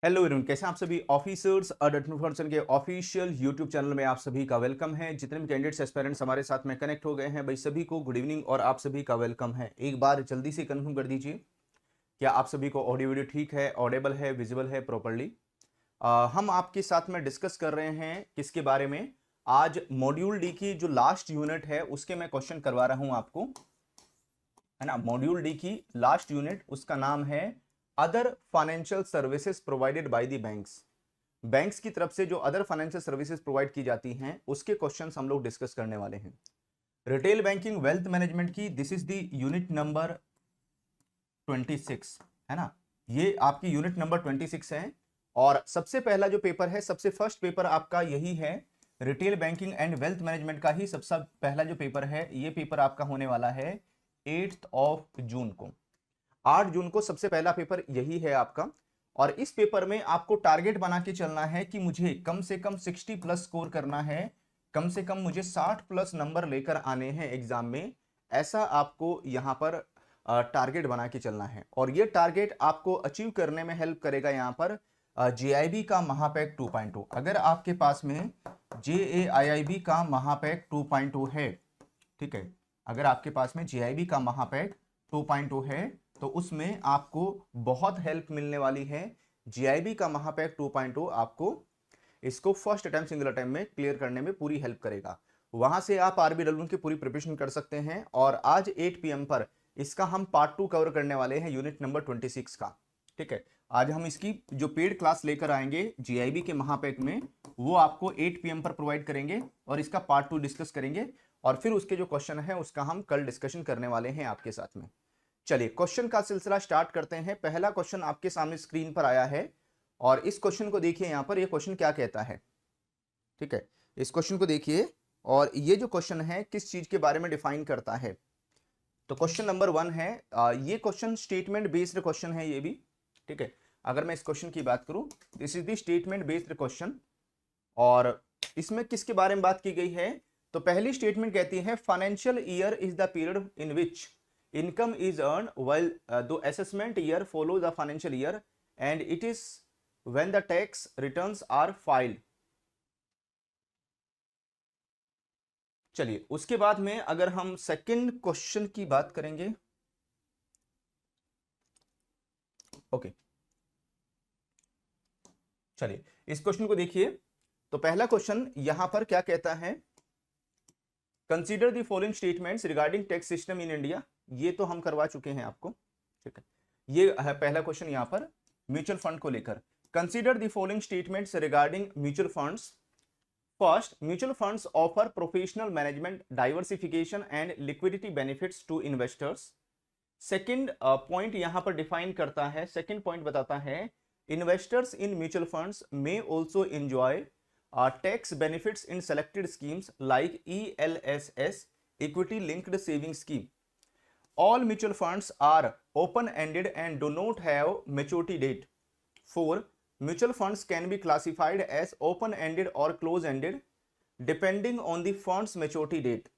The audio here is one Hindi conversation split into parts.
हेलो एवरीवन, कैसे हैं आप सभी ऑफिसर्स फंक्शन के ऑफिशियल यूट्यूब चैनल में आप सभी का वेलकम है। जितने भी कैंडिडेट्स एस्पिरेंट्स हमारे साथ में कनेक्ट हो गए हैं भाई, सभी को गुड इवनिंग और आप सभी का वेलकम है। एक बार जल्दी से कंफर्म कर दीजिए, क्या आप सभी को ऑडियो वीडियो ठीक है, ऑडेबल है, विजिबल है प्रॉपरली। हम आपके साथ में डिस्कस कर रहे हैं किसके बारे में। आज मॉड्यूल डी की जो लास्ट यूनिट है उसके मैं क्वेश्चन करवा रहा हूं आपको, है ना। मॉड्यूल डी की लास्ट यूनिट, उसका नाम है other financial services provided by the banks. Banks की तरफ से जो अदर फाइनेंशियल सर्विसेज प्रोवाइड की जाती हैं उसके क्वेश्चंस हम लोग डिस्कस करने वाले हैं। रिटेल बैंकिंग वेल्थ मैनेजमेंट की this is the unit number 26, है ना। ये आपकी यूनिट नंबर 26 है। और सबसे पहला जो पेपर है, सबसे फर्स्ट पेपर आपका यही है, retail banking and wealth management का ही सबसे पहला जो पेपर है, ये पेपर आपका होने वाला है 8 जून को। 8 जून को सबसे पहला पेपर यही है आपका। और इस पेपर में आपको टारगेट बना के चलना है कि मुझे कम से कम 60 प्लस स्कोर करना है, कम से कम मुझे 60 प्लस नंबर लेकर आने हैं एग्जाम में। ऐसा आपको यहां पर टारगेट बना के चलना है। और ये टारगेट आपको अचीव करने में हेल्प करेगा यहां पर जेआईबी का महापैक 2.0। अगर आपके पास में जेएआईआईबी का महापैक 2.0 है, ठीक है, अगर आपके पास में जेआईबी का महापैक 2.0 है तो उसमें आपको बहुत हेल्प मिलने वाली है। जेआईबी का महापैक 2.0 आपको इसको फर्स्ट अटेम्प्ट सिंगल अटेम्प्ट में क्लियर करने में पूरी हेल्प करेगा। वहां से आप आरबीडब्ल्यू की पूरी प्रिपरेशन कर सकते हैं। और आज 8 PM पर इसका हम पार्ट 2 कवर करने वाले हैं, यूनिट नंबर 26 का। ठीक है, आज हम इसकी जो पेड क्लास लेकर आएंगे जीआईबी के महापैक में, वो आपको 8 PM पर प्रोवाइड करेंगे और इसका पार्ट 2 डिस्कस करेंगे। और फिर उसके जो क्वेश्चन है उसका हम कल डिस्कशन करने वाले हैं आपके साथ में। चलिए क्वेश्चन का सिलसिला स्टार्ट करते हैं। पहला क्वेश्चन आपके सामने स्क्रीन पर आया है और इस क्वेश्चन को देखिए, यहां पर ये क्वेश्चन क्या कहता है। ठीक है, इस क्वेश्चन को देखिए और ये जो क्वेश्चन है किस चीज के बारे में डिफाइन करता है। तो क्वेश्चन नंबर 1 है, ये क्वेश्चन स्टेटमेंट बेस्ड क्वेश्चन है ये भी। ठीक है, अगर मैं इस क्वेश्चन की बात करूं, this is the statement based question. और इसमें किसके बारे में बात की गई है, तो पहली स्टेटमेंट कहती है financial year is the period in which income is earn while the assessment year follow the financial year and it is when the tax returns are filed. चलिए उसके बाद में अगर हम सेकंड क्वेश्चन की बात करेंगे, ओके, चलिए इस क्वेश्चन को देखिए। तो पहला क्वेश्चन यहां पर क्या कहता है, consider the following statements regarding tax system in India. ये तो हम करवा चुके हैं आपको। ठीक है, ये है पहला क्वेश्चन यहां पर म्यूचुअल फंड को लेकर। Consider the following statements regarding mutual funds. First, mutual funds offer professional management, diversification and liquidity benefits to investors. Second point यहां पर डिफाइन करता है, सेकंड पॉइंट बताता है, investors in mutual funds may also enjoy tax benefits in selected schemes like ELSS, equity linked saving scheme. All mutual funds are open ended and do not have maturity date. 4, mutual funds can be classified as open ended or close ended depending on the fund's maturity date.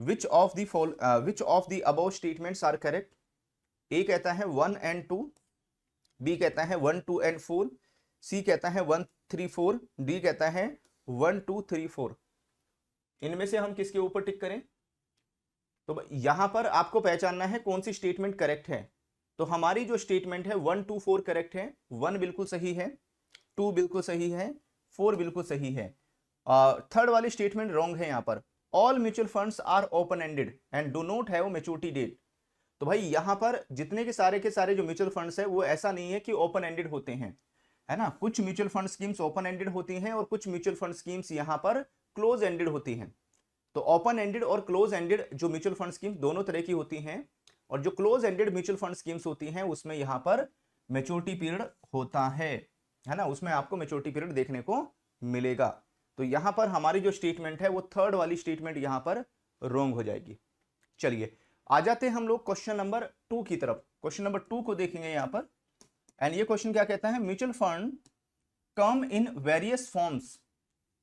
Which of the above statements are correct? A कहता है 1 and 2, B कहता है 1 2 and 4, सी कहता है 1 3 4, डी कहता है 1 2 3 4। इनमें से हम किसके ऊपर टिक करें? तो यहां पर आपको पहचानना है कौन सी स्टेटमेंट करेक्ट है। तो हमारी जो स्टेटमेंट है 1 2 4 करेक्ट है, 1 बिल्कुल सही है, 2 बिल्कुल सही है, 4 बिल्कुल सही है। थर्ड वाली स्टेटमेंट रॉन्ग है यहां पर, all mutual funds are open ended and do not have maturity date. तो भाई यहां पर जितने के सारे जो म्यूचुअल फंड्स है वो ऐसा नहीं है कि ओपन एंडेड होते हैं, है ना। कुछ mutual fund schemes open ended होती हैं और कुछ म्यूचुअल फंड स्कीम्स यहां पर क्लोज एंडेड होती हैं। तो ओपन एंडेड और क्लोज एंडेड जो म्यूचुअल फंड स्कीम दोनों तरह की होती हैं। और जो close ended mutual fund schemes होती हैं उसमें यहां पर मैच्योरिटी पीरियड होता है ना, उसमें आपको मैच्योरिटी पीरियड देखने को मिलेगा। तो यहां पर हमारी जो स्टेटमेंट है वो थर्ड वाली स्टेटमेंट यहां पर रॉन्ग हो जाएगी। चलिए आ जाते हैं हम लोग क्वेश्चन नंबर 2 की तरफ। क्वेश्चन नंबर 2 को देखेंगे यहां पर। एंड ये क्वेश्चन क्या कहता है, mutual fund come in various forms,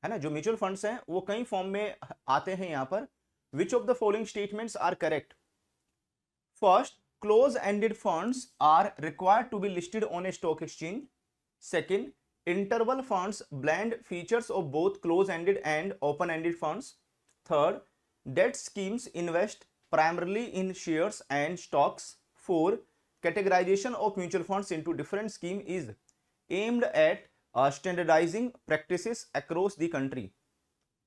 है ना। जो म्यूचुअल फंड्स हैं वो कई फॉर्म में आते हैं यहां पर। Which of the following statements are correct? First, close ended funds are required to be listed on a stock exchange. Second, interval funds blend features of both close-ended and open-ended funds. Third, debt schemes invest primarily in shares and stocks. Four, categorization of mutual funds into different schemes is aimed at standardizing practices across the country.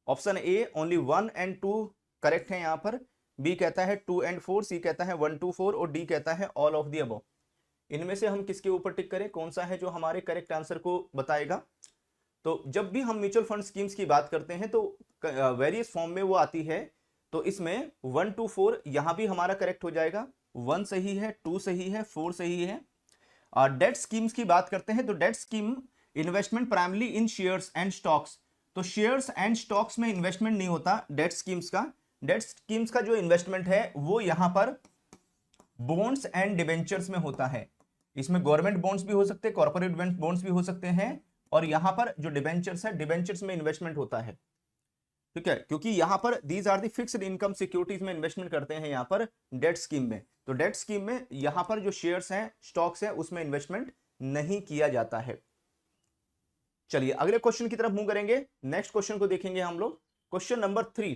Option A only 1 and 2 correct है यहां पर, बी कहता है 2 and 4, सी कहता है 1 to 4 और डी कहता है ऑल ऑफ दी अबव। इनमें से हम किसके ऊपर टिक करें, कौन सा है जो हमारे करेक्ट आंसर को बताएगा। तो जब भी हम म्यूचुअल फंड स्कीम्स की बात करते हैं तो वेरियस फॉर्म में वो आती है, तो इसमें 1 to 4 यहां भी हमारा करेक्ट हो जाएगा। 1 सही है, 2 सही है, 4 सही है। डेट स्कीम्स की बात करते हैं तो debt scheme investment primarily in shares and stocks, तो शेयर्स एंड स्टॉक्स में इन्वेस्टमेंट नहीं होता डेट स्कीम्स का। डेट स्कीम्स का जो इन्वेस्टमेंट है वो यहां पर बॉन्ड्स एंड डिबेंचर्स में होता है। इसमें गवर्नमेंट बॉन्ड्स भी हो सकते हैं, कॉर्पोरेट बॉन्ड्स भी हो सकते हैं, और यहां पर जो डिबेंचर्स है, डिबेंचर्स में इन्वेस्टमेंट होता है। ठीक है, क्योंकि यहां पर these are the fixed income securities में इन्वेस्टमेंट करते हैं यहां पर डेट स्कीम में। तो डेट स्कीम में यहां पर जो शेयर्स हैं, स्टॉक्स हैं, उसमें इन्वेस्टमेंट नहीं किया जाता है। चलिए अगले क्वेश्चन की तरफ मूव करेंगे। नेक्स्ट क्वेश्चन को देखेंगे हम लोग, क्वेश्चन नंबर 3।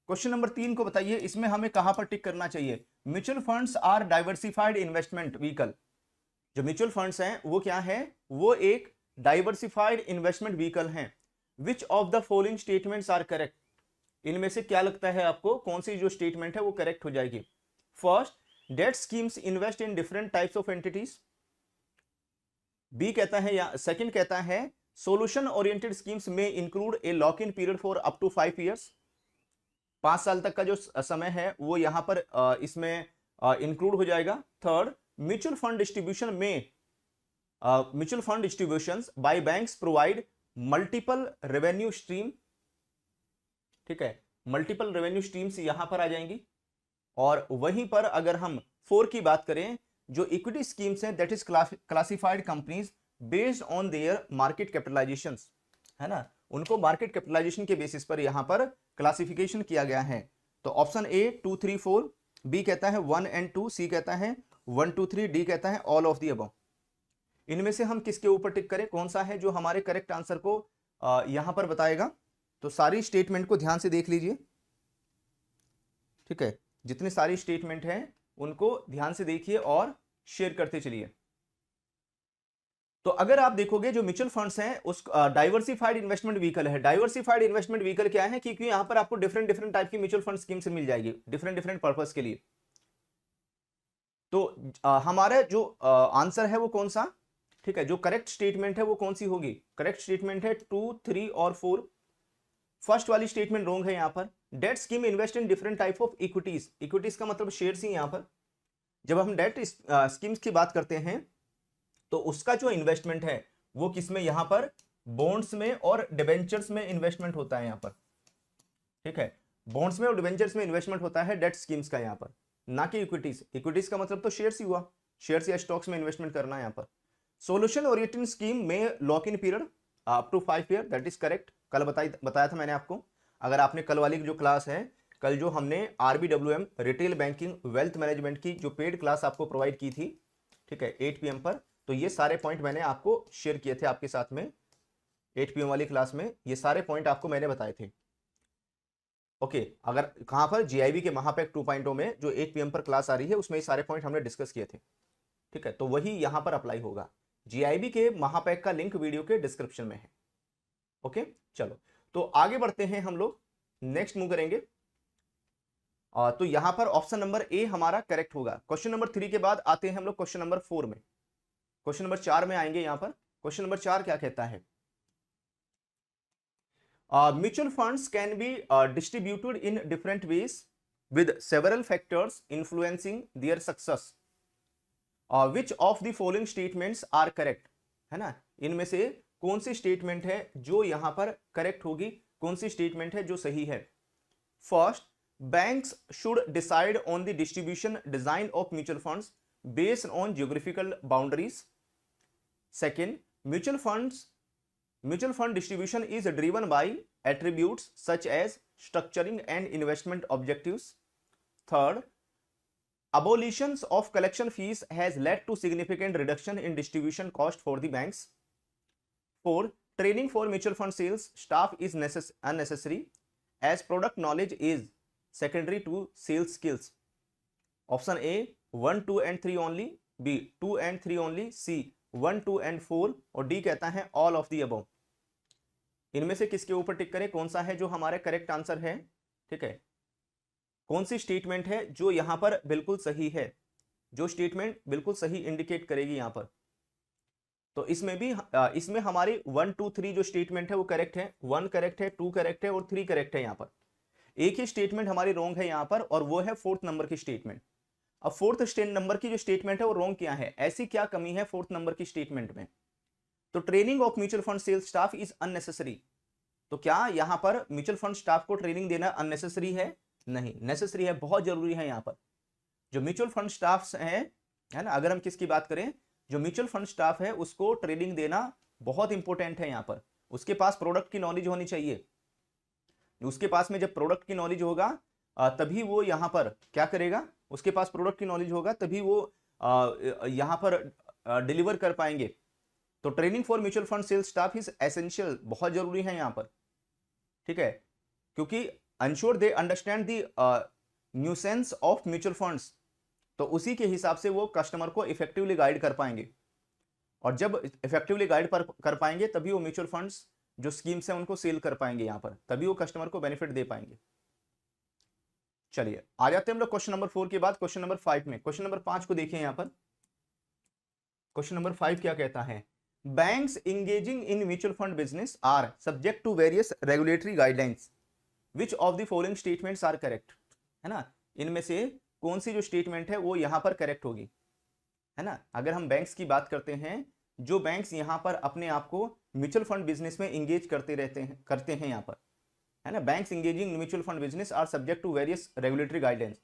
क्वेश्चन नंबर 3 को बताइए, इसमें हमें कहां पर टिक करना चाहिए। Mutual funds are diversified investment vehicle. जो म्यूचुअल फंड्स हैं वो क्या है, वो एक डाइवर्सिफाइड इन्वेस्टमेंट व्हीकल हैं। Which of the following statements are correct, इनमें से क्या लगता है आपको, कौन सी जो स्टेटमेंट है वो करेक्ट हो जाएगी। First, debt schemes invest in different types of entities, B कहता है, या सेकंड कहता है सोल्यूशन ओरिएंटेड स्कीम्स में include a lock in period for up to 5 years, 5 साल तक का जो समय है वो यहां पर इसमें इंक्लूड हो जाएगा। थर्ड, म्यूचुअल फंड डिस्ट्रीब्यूशन में mutual fund distributions bye banks provide multiple revenue stream. ठीक है, मल्टीपल रेवेन्यू स्ट्रीम्स यहां पर आ जाएंगी। और वहीं पर अगर हम 4 की बात करें, जो इक्विटी स्कीम्स हैं, that is classified companies based on their market capitalisation, है ना, उनको मार्केट कैपिटलाइजेशन के बेसिस पर यहां पर क्लासिफिकेशन किया गया है। तो ऑप्शन ए 2, 3, 4, बी कहता है 1 and 2, सी कहता है 1, 2, 3, डी कहता है ऑल ऑफ दी अबव। इनमें से हम किसके ऊपर टिक करें, कौन सा है जो हमारे करेक्ट आंसर को यहां पर बताएगा। तो सारी स्टेटमेंट को ध्यान से देख लीजिए। ठीक है, जितनी सारी स्टेटमेंट हैं उनको ध्यान से देखिए और शेयर करते चलिए। तो अगर आप देखोगे जो म्यूचुअल फंड्स हैं उस डाइवर्सिफाइड इन्वेस्टमेंट व्हीकल है। डाइवर्सिफाइड इन्वेस्टमेंट व्हीकल क्या है, क्योंकि यहां पर आपको डिफरेंट डिफरेंट टाइप की म्यूचुअल फंड स्कीम्स मिल जाएगी डिफरेंट डिफरेंट पर्पस के लिए। तो हमारा जो आंसर है वो कौन सा, ठीक है, जो करेक्ट स्टेटमेंट है वो कौन सी होगी, करेक्ट स्टेटमेंट है 2, 3 और 4। फर्स्ट वाली स्टेटमेंट रॉन्ग है यहां पर। Debt scheme invest in different type of equities, equities का मतलब शेयर्स ही यहां पर। जब हम डेट स्कीम्स की बात करते हैं तो उसका जो इन्वेस्टमेंट है वो किसमें, यहां पर बॉन्ड्स में और डिबेंचर्स में इन्वेस्टमेंट होता है यहां पर। ठीक है, बॉन्ड्स में और डिबेंचर्स में इन्वेस्टमेंट होता है डेट स्कीम्स का यहां पर, ना कि इक्विटीज। इक्विटीज का मतलब तो शेयर्स ही हुआ, शेयर्स या स्टॉक्स में इन्वेस्टमेंट करना है यहां पर। सोल्यूशन ओरिएंटेड स्कीम में lock in period up to 5 year, that is correct. कल बताया था मैंने आपको, अगर आपने कल वाली जो क्लास है, कल जो हमने RBWM retail banking wealth management की जो पेड क्लास आपको प्रोवाइड की थी, ठीक है, 8 PM पर, तो ये सारे पॉइंट मैंने आपको शेयर किए थे आपके साथ में 8 PM वाली क्लास में, ये सारे पॉइंट आपको मैंने बताए थे। ओके, अगर कहां पर GIB के महापैक 2.0 में जो 8 PM पर क्लास आ रही है उसमें ये सारे पॉइंट हमने डिस्कस किए थे। ठीक है, तो वही यहां पर अप्लाई होगा। GIB के महापैक का लिंक वीडियो के डिस्क्रिप्शन में है। ओके, चलो तो आगे बढ़ते हैं हम लोग, नेक्स्ट मूव करेंगे। तो यहां पर ऑप्शन नंबर ए हमारा करेक्ट होगा। क्वेश्चन नंबर 3 के बाद आते हैं हम लोग क्वेश्चन नंबर 4 में, क्वेश्चन नंबर 4 में आएंगे। यहां पर क्वेश्चन नंबर 4 क्या कहता है, mutual funds can be distributed in different ways with several factors influencing their success, which of the following statements are correct, है ना, इनमें से कौन सी स्टेटमेंट है जो यहां पर करेक्ट होगी, कौन सी स्टेटमेंट है जो सही है। First, banks should decide on the distribution design of mutual funds based on geographical boundaries. Second, mutual fund distribution is driven by attributes such as structuring and investment objectives. Third, abolition of collection fees has led to significant reduction in distribution cost for the banks. 4, training for mutual fund sales staff is unnecessary as product knowledge is secondary to sales skills. Option A 1, 2 and 3 only, B 2 and 3 only, C 1, 2 and 4 और D कहता है all of the above. इनमें से किसके ऊपर टिक करें, कौन सा है जो हमारा करेक्ट आंसर है, ठीक है, कौन सी स्टेटमेंट है जो यहां पर बिल्कुल सही है, जो स्टेटमेंट बिल्कुल सही इंडिकेट करेगी यहां पर। तो इसमें भी इसमें हमारी 1, 2, 3 जो स्टेटमेंट है वो करेक्ट है, 1 करेक्ट है, 2 करेक्ट है और 3 करेक्ट है। यहां पर एक ही स्टेटमेंट हमारी रॉन्ग है यहां पर, और वो है 4th नंबर की स्टेटमेंट। अब 4th नंबर की जो स्टेटमेंट है वो रॉन्ग क्या है, ऐसी क्या कमी है 4th नंबर की स्टेटमेंट में? तो training of mutual fund sales staff is unnecessary. तो क्या यहां पर म्यूचुअल फंड स्टाफ को ट्रेनिंग देना अननेसेसरी है? नहीं, नेसेसरी है, बहुत जरूरी है। यहां पर जो म्यूचुअल फंड स्टाफ है ना, अगर हम किसकी बात करें, जो म्यूचुअल फंड स्टाफ है उसको ट्रेनिंग देना बहुत इंपॉर्टेंट है। यहां पर उसके पास प्रोडक्ट की नॉलेज होनी चाहिए। उसके पास में जब प्रोडक्ट की नॉलेज होगा तभी वो यहां पर क्या करेगा, उसके पास प्रोडक्ट की नॉलेज होगा तभी वो यहां पर डिलीवर कर पाएंगे। तो training for mutual fund sales staff is essential, बहुत जरूरी है यहां पर, ठीक है, क्योंकि ensure they understand the nuances of mutual funds, तो उसी के हिसाब से वो कस्टमर को इफेक्टिवली गाइड कर पाएंगे। और जब इफेक्टिवली गाइड कर पाएंगे तभी वो म्यूचुअल फंड्स जो स्कीम्स हैं उनको सेल कर पाएंगे यहां पर, तभी वो कस्टमर को बेनिफिट दे पाएंगे। चलिए आ जाते हैं हम लोग क्वेश्चन नंबर 4 के बाद क्वेश्चन नंबर 5 में। क्वेश्चन नंबर 5 को देखिए यहां पर, क्वेश्चन नंबर 5 क्या कहता है, banks engaging in mutual fund business are subject to various regulatory guidelines, which of the following statements are correct, है ना, इनमें से कौन सी जो स्टेटमेंट है वो यहां पर करेक्ट होगी, है ना। अगर हम बैंक्स की बात करते हैं, जो बैंक्स यहां पर अपने आप को म्यूचुअल फंड बिजनेस में इंगेज करते हैं यहां पर, है ना, banks engaging mutual fund business are subject to various regulatory guidelines,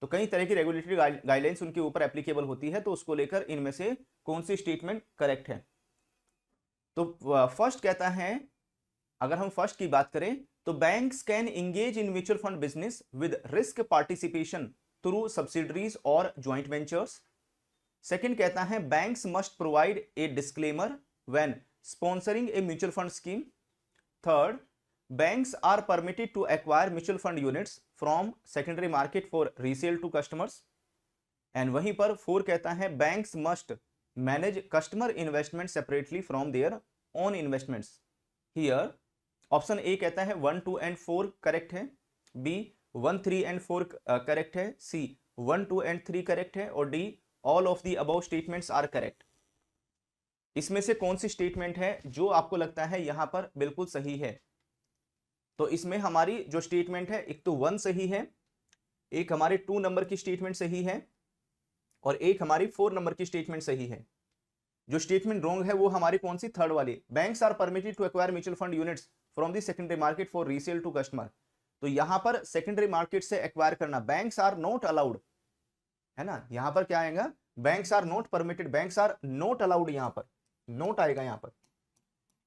तो कई तरह की रेगुलेटरी गाइडलाइंस उनके ऊपर एप्लीकेबल होती है। तो उसको लेकर इनमें से कौन सी स्टेटमेंट करेक्ट है? तो फर्स्ट कहता है, अगर हम फर्स्ट की बात करें तो banks can engage in mutual fund business with risk participation through subsidiaries और ज्वाइंट वेंचर्स। सेकंड कहता है, banks must provide a disclaimer when sponsoring a mutual fund scheme. Third, banks are permitted to acquire mutual fund units from secondary market for resale to customers। and वहीं पर 4 कहता है, banks must manage customer investment separately from their own investments। here option A कहता है 1, 2 and 4 करेक्ट है, बी 1, 3 and 4 करेक्ट है, सी 1, 2 and 3 करेक्ट है, और D all of the above statements are correct. इसमें से कौन सी स्टेटमेंट है जो आपको लगता है यहां पर बिल्कुल सही है? तो इसमें हमारी जो स्टेटमेंट है, एक तो 1 सही है, एक हमारे 2 नंबर की स्टेटमेंट सही है, और एक हमारी 4 नंबर की स्टेटमेंट सही है। जो स्टेटमेंट रॉन्ग है वो हमारी कौन सी, थर्ड वाली, banks are permitted to acquire mutual fund units from the secondary market for resale to customer. तो यहां पर सेकेंडरी मार्केट से एक्वायर करना, बैंक्स आर नॉट अलाउड, है ना, यहां पर क्या आएगा, banks are not permitted, banks are not allowed, यहां पर नोट आएगा यहां पर,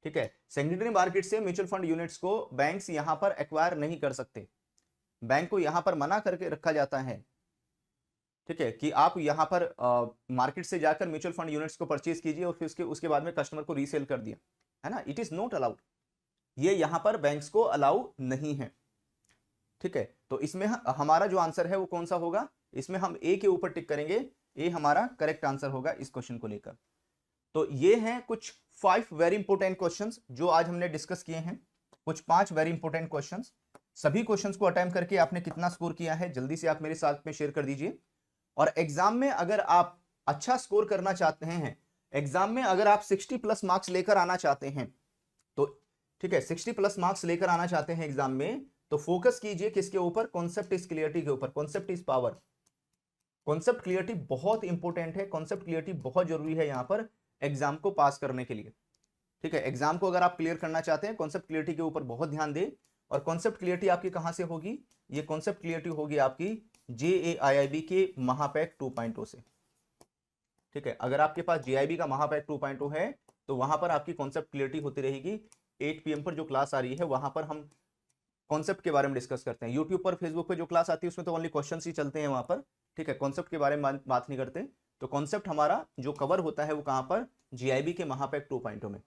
ठीक है। सेकेंडरी मार्केट से म्यूचुअल फंड यूनिट्स को बैंक्स यहां पर एक्वायर नहीं कर सकते, बैंक को यहां पर मना करके रखा जाता है, ठीक है, कि आप यहां पर मार्केट से जाकर म्यूचुअल फंड यूनिट्स को परचेज कीजिए और फिर उसके बाद में कस्टमर को रीसेल कर दिया, है ना, इट इज नॉट अलाउड, ये यहां पर बैंक्स को अलाउ नहीं है, ठीक है। तो इसमें हमारा जो आंसर है वो कौन सा होगा, इसमें हम ए के ऊपर टिक करेंगे, ए हमारा करेक्ट आंसर होगा इस क्वेश्चन को लेकर। तो ये हैं कुछ 5 वेरी इंपॉर्टेंट क्वेश्चंस जो आज हमने डिस्कस किए हैं, कुछ 5 वेरी इंपॉर्टेंट क्वेश्चंस। सभी क्वेश्चंस को अटेम्प्ट करके आपने कितना स्कोर किया है जल्दी से आप मेरे साथ में शेयर कर दीजिए। और एग्जाम में अगर आप अच्छा स्कोर करना चाहते हैं, एग्जाम में अगर आप 60+ मार्क्स लेकर आना चाहते हैं, तो ठीक है, 60+ मार्क्स लेकर आना चाहते हैं एग्जाम में, तो फोकस कीजिए किसके ऊपर, कॉन्सेप्ट इज क्लियरिटी के ऊपर। Concept is power, concept clarity बहुत इंपॉर्टेंट है, कॉन्सेप्ट क्लियरिटी बहुत जरूरी है यहां पर एग्जाम को पास करने के लिए, ठीक है। एग्जाम को अगर आप क्लियर करना चाहते हैं, कॉन्सेप्ट क्लियरिटी के ऊपर बहुत ध्यान दें। और कॉन्सेप्ट क्लियरिटी आपकी कहां से होगी, ये कॉन्सेप्ट क्लियरिटी होगी आपकी JAIIB के महापैक 2.0 से, ठीक है। अगर आपके पास JIIB का महापैक 2.0 है तो वहां पर आपकी कॉन्सेप्ट क्लियरिटी होती रहेगी। 8 PM पर जो क्लास आ रही है वहां पर हम कॉन्सेप्ट के बारे में डिस्कस करते हैं। यूट्यूब पर, फेसबुक पर जो क्लास आती है उसमें तो ओनली क्वेश्चन ही चलते हैं वहां पर, ठीक है, कॉन्सेप्ट के बारे में बात नहीं करते। तो कॉन्सेप्ट हमारा जो कवर होता है वो कहां पर, JIIB के महापैक 2.0 में।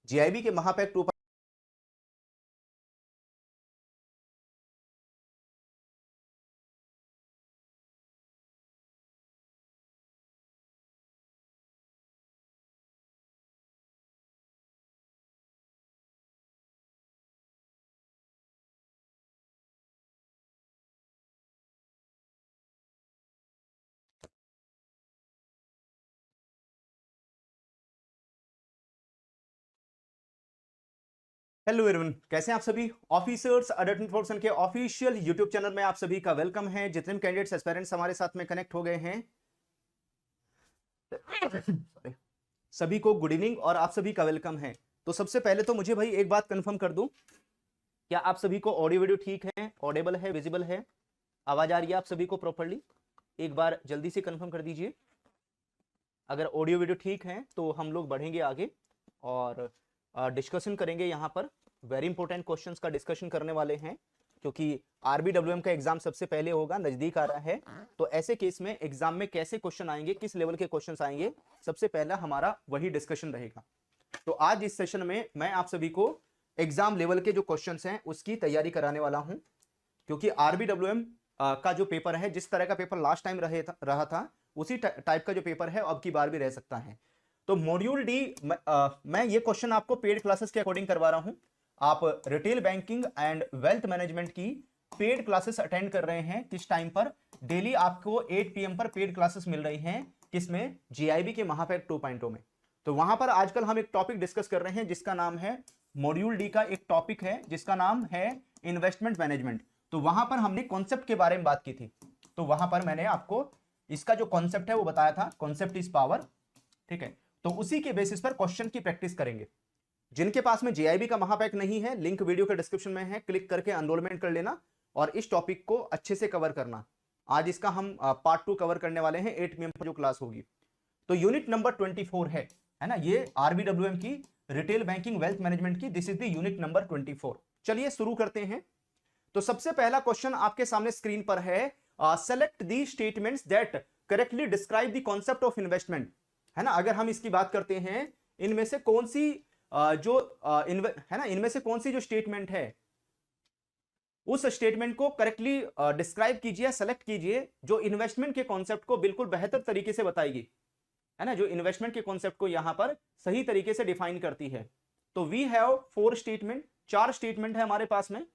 जीआईबी के महापैक 2। हेलो एवरीवन, कैसे हैं आप सभी। ऑफिसर्स अडल्ट फोर्सन के ऑफिशियल यूट्यूब चैनल में आप सभी का वेलकम है। जितने भी कैंडिडेट्स एस्पायरेंट्स हमारे साथ में कनेक्ट हो गए हैं सभी को गुड इवनिंग और आप सभी का वेलकम है। तो सबसे पहले तो मुझे भाई एक बात कंफर्म कर दूं, क्या आप सभी को ऑडियो वीडियो ठीक है, ऑडिबल है, विजिबल है, आवाज आ रही है आप सभी को प्रॉपरली? एक बार जल्दी से कंफर्म कर दीजिए। अगर ऑडियो वीडियो ठीक है तो हम लोग बढ़ेंगे आगे और डिस्कशन करेंगे। यहाँ पर वेरी इंपॉर्टेंट क्वेश्चंस का डिस्कशन करने वाले हैं, क्योंकि आरबीडब्ल्यूएम का एग्जाम सबसे पहले होगा, नजदीक आ रहा है। तो ऐसे केस में एग्जाम में कैसे क्वेश्चन आएंगे, किस लेवल के क्वेश्चंस आएंगे, सबसे पहला हमारा वही डिस्कशन रहेगा। तो आज इस सेशन में मैं आप सभी को एग्जाम लेवल के जो क्वेश्चंस हैं उसकी तैयारी कराने वाला हूं, क्योंकि आरबीडब्ल्यूएम का जो पेपर है, जिस तरह का पेपर लास्ट टाइम रहा था उसी टाइप का जो पेपर है अब की बार भी रह सकता है। तो मॉड्यूल डी मैं ये क्वेश्चन आपको पेड क्लासेस के अकॉर्डिंग करवा रहा हूं। आप retail banking and wealth management की पेड क्लासेस अटेंड कर रहे हैं। किस टाइम पर? डेली आपको 8 PM पर पेड क्लासेस मिल रही हैं। किसमें? जीआईबी के महापैक 2.0 में। तो वहां पर आजकल हम एक टॉपिक डिस्कस कर रहे हैं जिसका नाम है, मॉड्यूल डी का एक टॉपिक है जिसका नाम है इन्वेस्टमेंट मैनेजमेंट। तो वहां पर हमने कॉन्सेप्ट के बारे में बात की थी। तो वहां पर मैंने आपको इसका जो कॉन्सेप्ट है वो बताया था, कॉन्सेप्ट इज पावर। ठीक है, तो उसी के बेसिस पर क्वेश्चन की प्रैक्टिस करेंगे। जिनके पास में जीआईबी का महापैक नहीं है, लिंक वीडियो के डिस्क्रिप्शन में है, क्लिक करके एनरोलमेंट कर लेना और इस टॉपिक को अच्छे से कवर करना। आज इसका हम पार्ट 2 कवर करने वाले हैं, 8 PM पर जो क्लास होगी। तो यूनिट नंबर 24 है ना, ये आरबीडब्ल्यूएम की रिटेल बैंकिंग वेल्थ मैनेजमेंट की, this is the unit number 24। चलिए शुरू करते हैं। तो सबसे पहला क्वेश्चन आपके सामने स्क्रीन पर है, select the statements that correctly describe the concept of investment. है ना, अगर हम इसकी बात करते हैं, इनमें से कौन सी है ना, इनमें से कौन सी जो स्टेटमेंट है उस स्टेटमेंट को करेक्टली डिस्क्राइब कीजिए, सेलेक्ट कीजिए, जो इन्वेस्टमेंट के कॉन्सेप्ट को बिल्कुल बेहतर तरीके से बताएगी। है ना, जो इन्वेस्टमेंट के कॉन्सेप्ट को यहां पर सही तरीके से डिफाइन करती है। तो वी हैव 4 स्टेटमेंट, 4 स्टेटमेंट है हमारे पास में।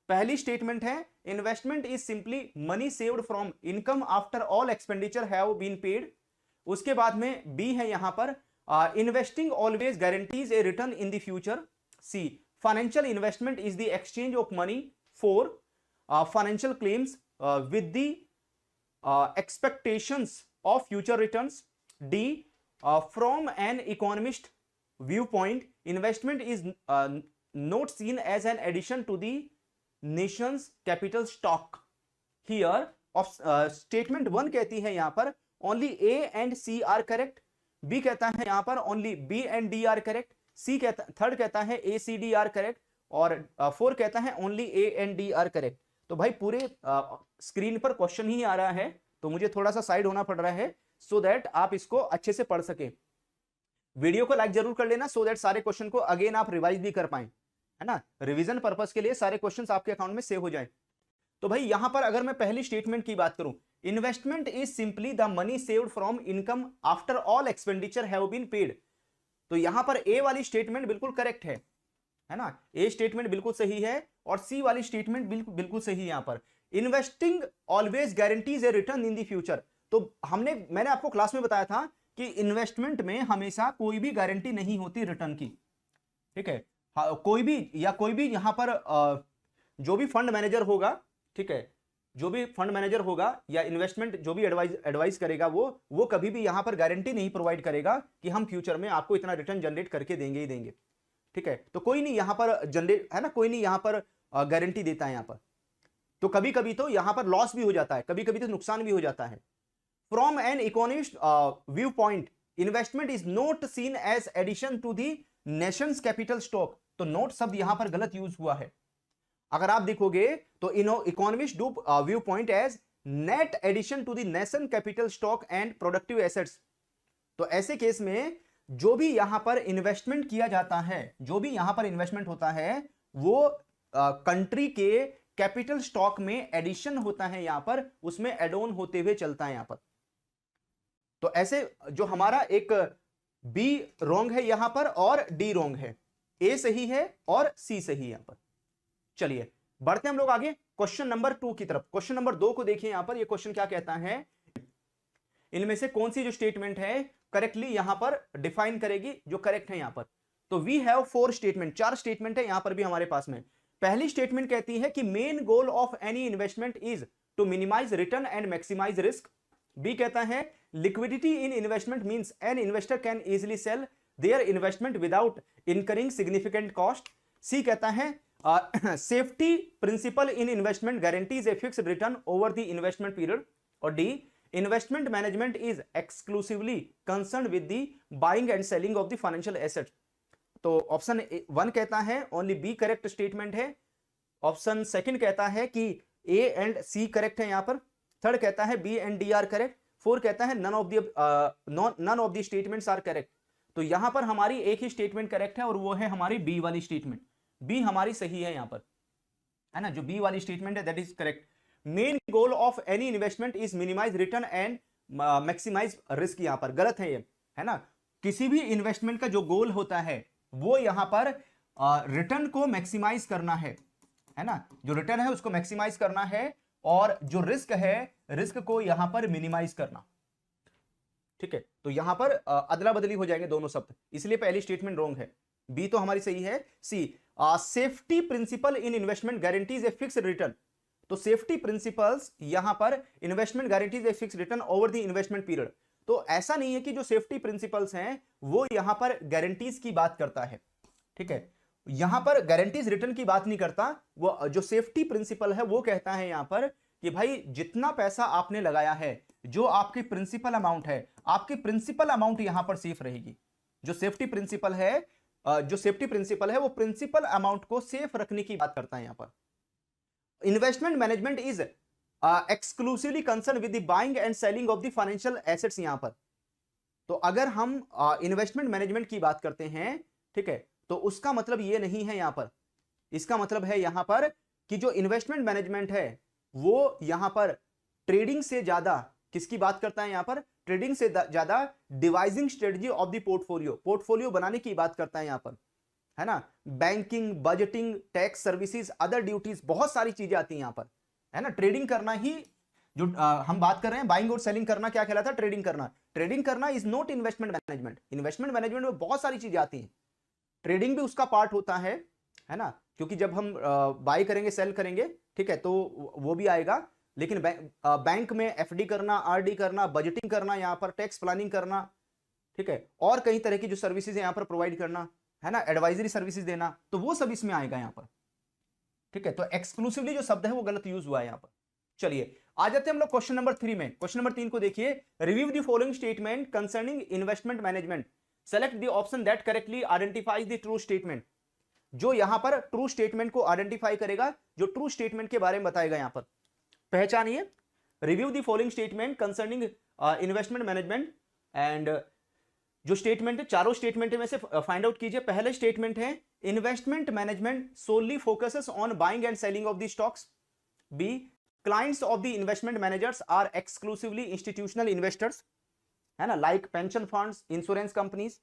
पहली स्टेटमेंट है, investment is simply money saved from income after all expenditure have been paid. उसके बाद में बी है यहां पर, investing always guarantees a return in the future. C, financial investment is the exchange of money for financial claims with the expectations of future returns. D, from an economist view point investment is not seen as an addition to the nation's capital stock. Here of statement 1 कहती है यहां पर only A and C are correct. B कहता है यहां पर only B and D are correct. C कहता, थर्ड कहता है A C D are correct. और 4 कहता है only A and D are correct. तो भाई पूरे स्क्रीन पर क्वेश्चन ही आ रहा है, तो मुझे थोड़ा सा साइड होना पड़ रहा है सो दैट आप इसको अच्छे से पढ़ सके। वीडियो को लाइक जरूर कर लेना सो दैट सारे क्वेश्चन को अगेन आप रिवाइज भी कर पाए, है ना, रिवीजन पर्पस के लिए सारे क्वेश्चन आपके अकाउंट में सेव हो जाए। तो भाई यहां पर अगर मैं पहली स्टेटमेंट की बात करूं, investment is simply the money saved from income after all expenditure have been paid. तो यहां पर ए वाली स्टेटमेंट बिल्कुल करेक्ट है ना, ए स्टेटमेंट बिल्कुल सही है और सी वाली स्टेटमेंट बिल्कुल सही है। यहां पर investing always guarantees a return in the future. तो मैंने आपको क्लास में बताया था कि इन्वेस्टमेंट में हमेशा कोई भी गारंटी नहीं होती रिटर्न की। ठीक है, कोई भी यहां पर जो भी फंड मैनेजर होगा, ठीक है, जो भी फंड मैनेजर होगा या इन्वेस्टमेंट जो भी एडवाइस करेगा, वो कभी भी यहां पर गारंटी नहीं प्रोवाइड करेगा कि हम फ्यूचर में आपको इतना रिटर्न जनरेट करके देंगे ही देंगे। ठीक है, तो कोई नहीं यहां पर जनरेट, है ना, कोई नहीं यहां पर गारंटी देता है यहां पर। तो कभी कभी तो यहां पर लॉस भी हो जाता है, कभी कभी तो नुकसान भी हो जाता है। From an economist view point investment is not seen as addition to the nation's capital stock. तो नोट शब्द यहां पर गलत यूज हुआ है। अगर आप देखोगे तो economist do view point as net addition to the nation capital stock and productive assets. तो ऐसे केस में जो भी यहां पर इन्वेस्टमेंट किया जाता है, जो भी यहां पर इन्वेस्टमेंट होता है वो कंट्री के कैपिटल स्टॉक में एडिशन होता है, यहां पर उसमें एड ऑन होते हुए चलता है यहां पर। तो ऐसे जो हमारा एक बी रॉन्ग है यहां पर और डी रॉन्ग है, ए सही है और सी सही है यहां पर। चलिए बढ़ते हैं हम लोग आगे क्वेश्चन नंबर 2 की तरफ। क्वेश्चन नंबर 2 को देखिए, यहां पर ये क्वेश्चन क्या कहता है, इनमें से कौन सी जो स्टेटमेंट है करेक्टली यहां पर डिफाइन करेगी जो करेक्ट है यहां पर। तो वी हैव 4 स्टेटमेंट, 4 स्टेटमेंट है यहां पर भी हमारे पास में। पहली स्टेटमेंट कहती है कि main goal of any investment is to minimize return and maximise risk. B कहता है liquidity in investment means an investor can easily sell their investment without incurring significant cost. C कहता है safety principle in investment guarantees a fixed return over the investment period. और D investment management is exclusively concerned with the buying and selling of the financial assets. तो ऑप्शन 1 कहता है ओनली बी करेक्ट स्टेटमेंट है। ऑप्शन सेकंड कहता है कि ए एंड सी करेक्ट है यहां पर। थर्ड कहता है B and D are correct. Fourth कहता है none of the statements are correct. तो यहां पर हमारी एक ही स्टेटमेंट करेक्ट है और वो है हमारी बी वाली स्टेटमेंट। बी हमारी सही है यहां पर, है ना, जो बी वाली स्टेटमेंट है that is correct. Main goal of any investment is minimise return and maximise risk, यहां पर गलत है ये, है ना। किसी भी इन्वेस्टमेंट का जो गोल होता है वो यहां पर रिटर्न को मैक्सिमाइज करना है ना, जो रिटर्न है उसको मैक्सिमाइज करना है और जो रिस्क है रिस्क को यहां पर मिनिमाइज करना। ठीक है, तो यहां पर अदला बदली हो जाएंगे दोनों शब्द, इसलिए पहली स्टेटमेंट रॉन्ग है। बी तो हमारी सही है। C safety principle in investment guarantees a fixed return. तो सेफ्टी प्रिंसिपल्स यहां पर investment guarantees a fixed return over the investment period. तो ऐसा नहीं है कि जो सेफ्टी प्रिंसिपल्स हैं वो यहां पर गारंटीज की बात करता है। ठीक है, यहां पर गारंटीज रिटर्न की बात नहीं करता, वो जो सेफ्टी प्रिंसिपल है वो कहता है यहां पर कि भाई जितना पैसा आपने लगाया है, जो आपकी प्रिंसिपल अमाउंट है, आपकी प्रिंसिपल अमाउंट यहां पर सेफ रहेगी। जो सेफ्टी प्रिंसिपल है वो प्रिंसिपल अमाउंट को सेफ रखने की बात करता है यहां पर। Investment management is exclusively concerned with the buying and selling of the financial assets. यहां पर तो अगर हम इन्वेस्टमेंट मैनेजमेंट की बात करते हैं, ठीक है, तो उसका मतलब ये नहीं है यहां पर। इसका मतलब है यहां पर कि जो इन्वेस्टमेंट मैनेजमेंट है वो यहां पर ट्रेडिंग से ज्यादा किसकी बात करता है, यहां पर ट्रेडिंग से ज्यादा devising strategy of the portfolio बनाने की बात करता है यहां पर, है ना। Banking, budgeting, tax services, other duties, बहुत सारी चीजें आती हैं यहां पर, है ना। ट्रेडिंग करना ही जो हम बात कर रहे हैं, बाइंग और सेलिंग करना क्या कहलाता है, ट्रेडिंग करना। ट्रेडिंग करना is not investment management. Investment management में बहुत सारी चीजें आती हैं, ट्रेडिंग भी उसका पार्ट होता है ना, क्योंकि जब हम बाई करेंगे सेल करेंगे, ठीक है, तो वो भी आएगा। लेकिन बैंक में एफडी करना, आरडी करना, बजटिंग करना, यहां पर टैक्स प्लानिंग करना, ठीक है, और कई तरह की जो सर्विसेज यहां पर प्रोवाइड करना, है ना, एडवाइजरी सर्विसेज देना, तो वो सब इसमें आएगा यहां पर। ठीक है, तो एक्सक्लूसिवली जो शब्द है वो गलत यूज हुआ है यहां पर। चलिए आ जाते हैं हम लोग क्वेश्चन नंबर 3 में। क्वेश्चन नंबर 3 को देखिए, review the following statement concerning investment management, select the option that correctly identifies the true statement. जो यहां पर ट्रू स्टेटमेंट को आइडेंटिफाई करेगा, जो ट्रू स्टेटमेंट के बारे में बताएगा यहां पर, पहचानिए। Review the following statement concerning investment management, and जो स्टेटमेंट है चारों स्टेटमेंट में से फाइंड आउट कीजिए। पहले स्टेटमेंट है investment management solely focuses on buying and selling of the stocks. B clients of the investment managers are exclusively institutional investors, है ना, like pension funds, insurance companies.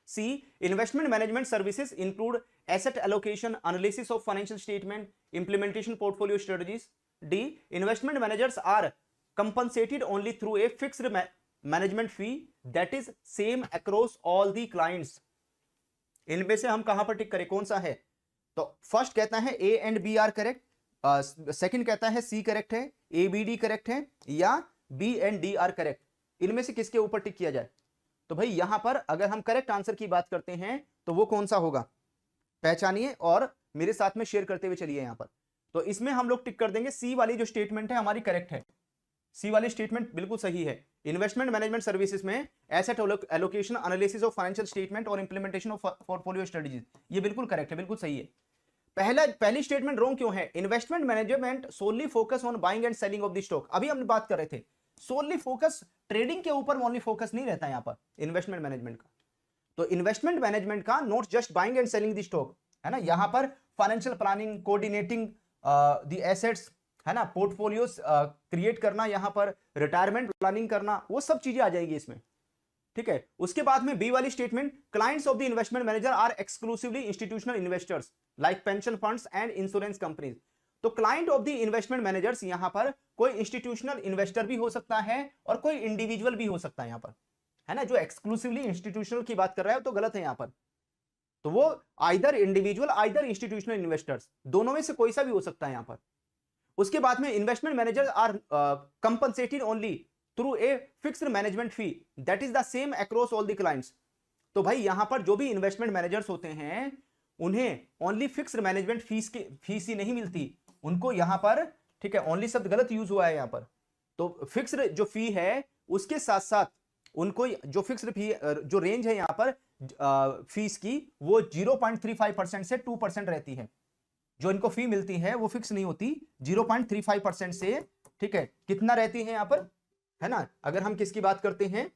C investment management services include asset allocation, analysis of financial statement, implementation portfolio strategies. D investment managers are compensated only through a fixed management fee that is same across all the clients. इनमें से हम कहां पर टिक करें, कौन सा है? तो फर्स्ट कहता है A and B are correct, second कहता है सी करेक्ट है, ए बी डी करेक्ट है, या B and D are correct. इनमें से किसके ऊपर टिक किया जाए? तो भाई यहां पर अगर हम करेक्ट आंसर की बात करते हैं तो वो कौन सा होगा, पहचानिए और मेरे साथ में शेयर करते हुए चलिए यहां पर। तो इसमें हम लोग टिक कर देंगे सी वाली जो स्टेटमेंट है हमारी करेक्ट है। सी वाली स्टेटमेंट बिल्कुल सही है। इन्वेस्टमेंट मैनेजमेंट सर्विसेज में asset allocation, analysis of financial statement और इंप्लीमेंटेशन ऑफ पोर्टफोलियो स्ट्रेटजीज, ये बिल्कुल करेक्ट है, बिल्कुल सही है। पहली स्टेटमेंट रॉन्ग क्यों है? Investment management solely focus on buying and selling of the stock. अभी हम बात कर रहे थे सोनली फोकस ट्रेडिंग के ऊपर, ओनली फोकस नहीं रहता यहां पर इन्वेस्टमेंट मैनेजमेंट का। तो इन्वेस्टमेंट मैनेजमेंट का not just buying and selling the stock, है ना, यहां पर financial planning, coordinating the assets, है ना, पोर्टफोलियोज क्रिएट करना, यहां पर रिटायरमेंट प्लानिंग करना, वो सब चीजें आ जाएगी इसमें, ठीक है। उसके बाद में बी वाली statement, clients of the investment manager are exclusively institutional investors like pension funds and insurance companies. तो client of the investment managers, यहां पर कोई इंस्टीट्यूशनल इन्वेस्टर भी हो सकता है और कोई इंडिविजुअल भी हो सकता है यहां पर, है ना। जो एक्सक्लूसिवली इंस्टीट्यूशनल की बात कर रहा है तो गलत है यहां पर, तो वो either individual either institutional investors, दोनों में से कोई सा भी हो सकता है यहां पर। उसके बाद में investment manager are compensated only through a fixed management fee that is the same across all the clients. तो भाई यहां पर जो भी इन्वेस्टमेंट मैनेजर्स होते हैं उन्हें ओनली फिक्स्ड मैनेजमेंट फीस ही नहीं मिलती उनको यहां पर, ठीक है, ओनली शब्द गलत यूज हुआ है यहां पर। तो फिक्स्ड जो फी है उसके साथ साथ उनको जो फिक्स्ड फी जो रेंज है यहां पर फीस की वो 0.35% से 2% रहती है। जो इनको फी मिलती है वो फिक्स नहीं होती, 0.35% से, ठीक है, कितना रहती है यहां पर, है ना। अगर हम किसकी बात करते हैं,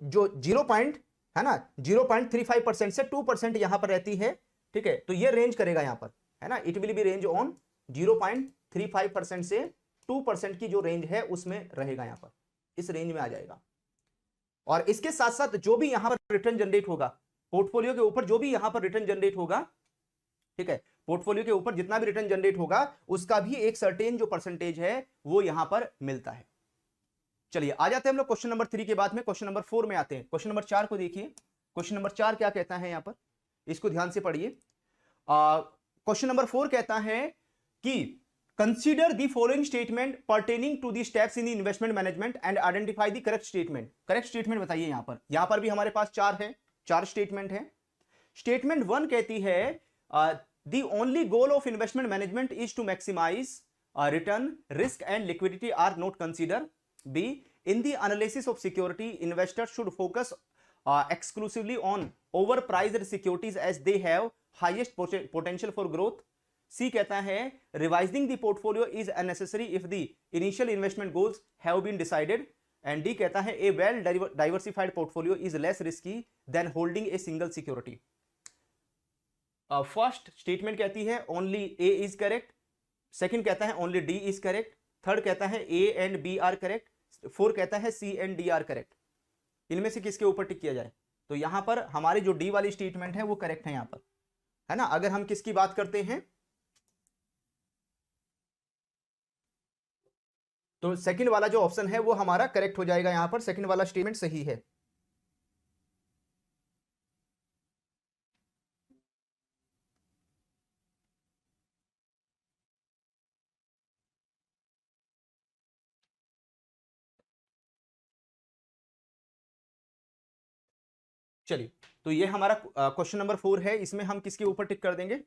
जो 0.35% से 2% यहां पर रहती है, ठीक है। तो ये रेंज करेगा यहां पर, है ना, it will be range on 0.35% से 2% की जो रेंज है उसमें रहेगा यहां पर, इस रेंज में आ जाएगा। और इसके साथ साथ जो भी यहां पर रिटर्न जनरेट होगा पोर्टफोलियो के ऊपर, जो भी यहां पर रिटर्न जनरेट होगा, ठीक है, पोर्टफोलियो के ऊपर जितना भी रिटर्न जनरेट होगा उसका भी एक सर्टेन जो परसेंटेज है वो यहां पर मिलता है। चलिए आ जाते हैं हम लोग क्वेश्चन नंबर 3 के बाद में क्वेश्चन नंबर 4 में आते हैं। क्वेश्चन नंबर 4 को देखिए, क्वेश्चन नंबर 4 क्या कहता है यहां पर, इसको ध्यान से पढ़िए। क्वेश्चन नंबर 4 कहता है कि consider the following statement pertaining to the steps in the investment management and identify the correct statement. Correct statement बताइए यहां पर भी हमारे पास 4 स्टेटमेंट है। स्टेटमेंट 1 कहती है the only goal of investment management is to maximise return, risk and liquidity are not consider. B, in the analysis of security, investors should focus exclusively on overpriced securities as they have highest potential for growth. C कहता है revising the portfolio is unnecessary if the initial investment goals have been decided. And D कहता है a well diversified portfolio is less risky than holding a single security. First statement कहती है only A is correct. Second कहता है only D is correct. Third कहता है A and B are correct. 4 कहता है C and D are correct. इनमें से किसके ऊपर टिक किया जाए, तो यहां पर हमारी जो डी वाली स्टेटमेंट है वो करेक्ट है यहां पर, है ना। अगर हम किसकी बात करते हैं तो सेकंड वाला जो ऑप्शन है वो हमारा करेक्ट हो जाएगा, यहां पर सेकंड वाला स्टेटमेंट सही है। चलिए तो ये हमारा क्वेश्चन नंबर 4 है, इसमें हम किसके ऊपर टिक कर देंगे,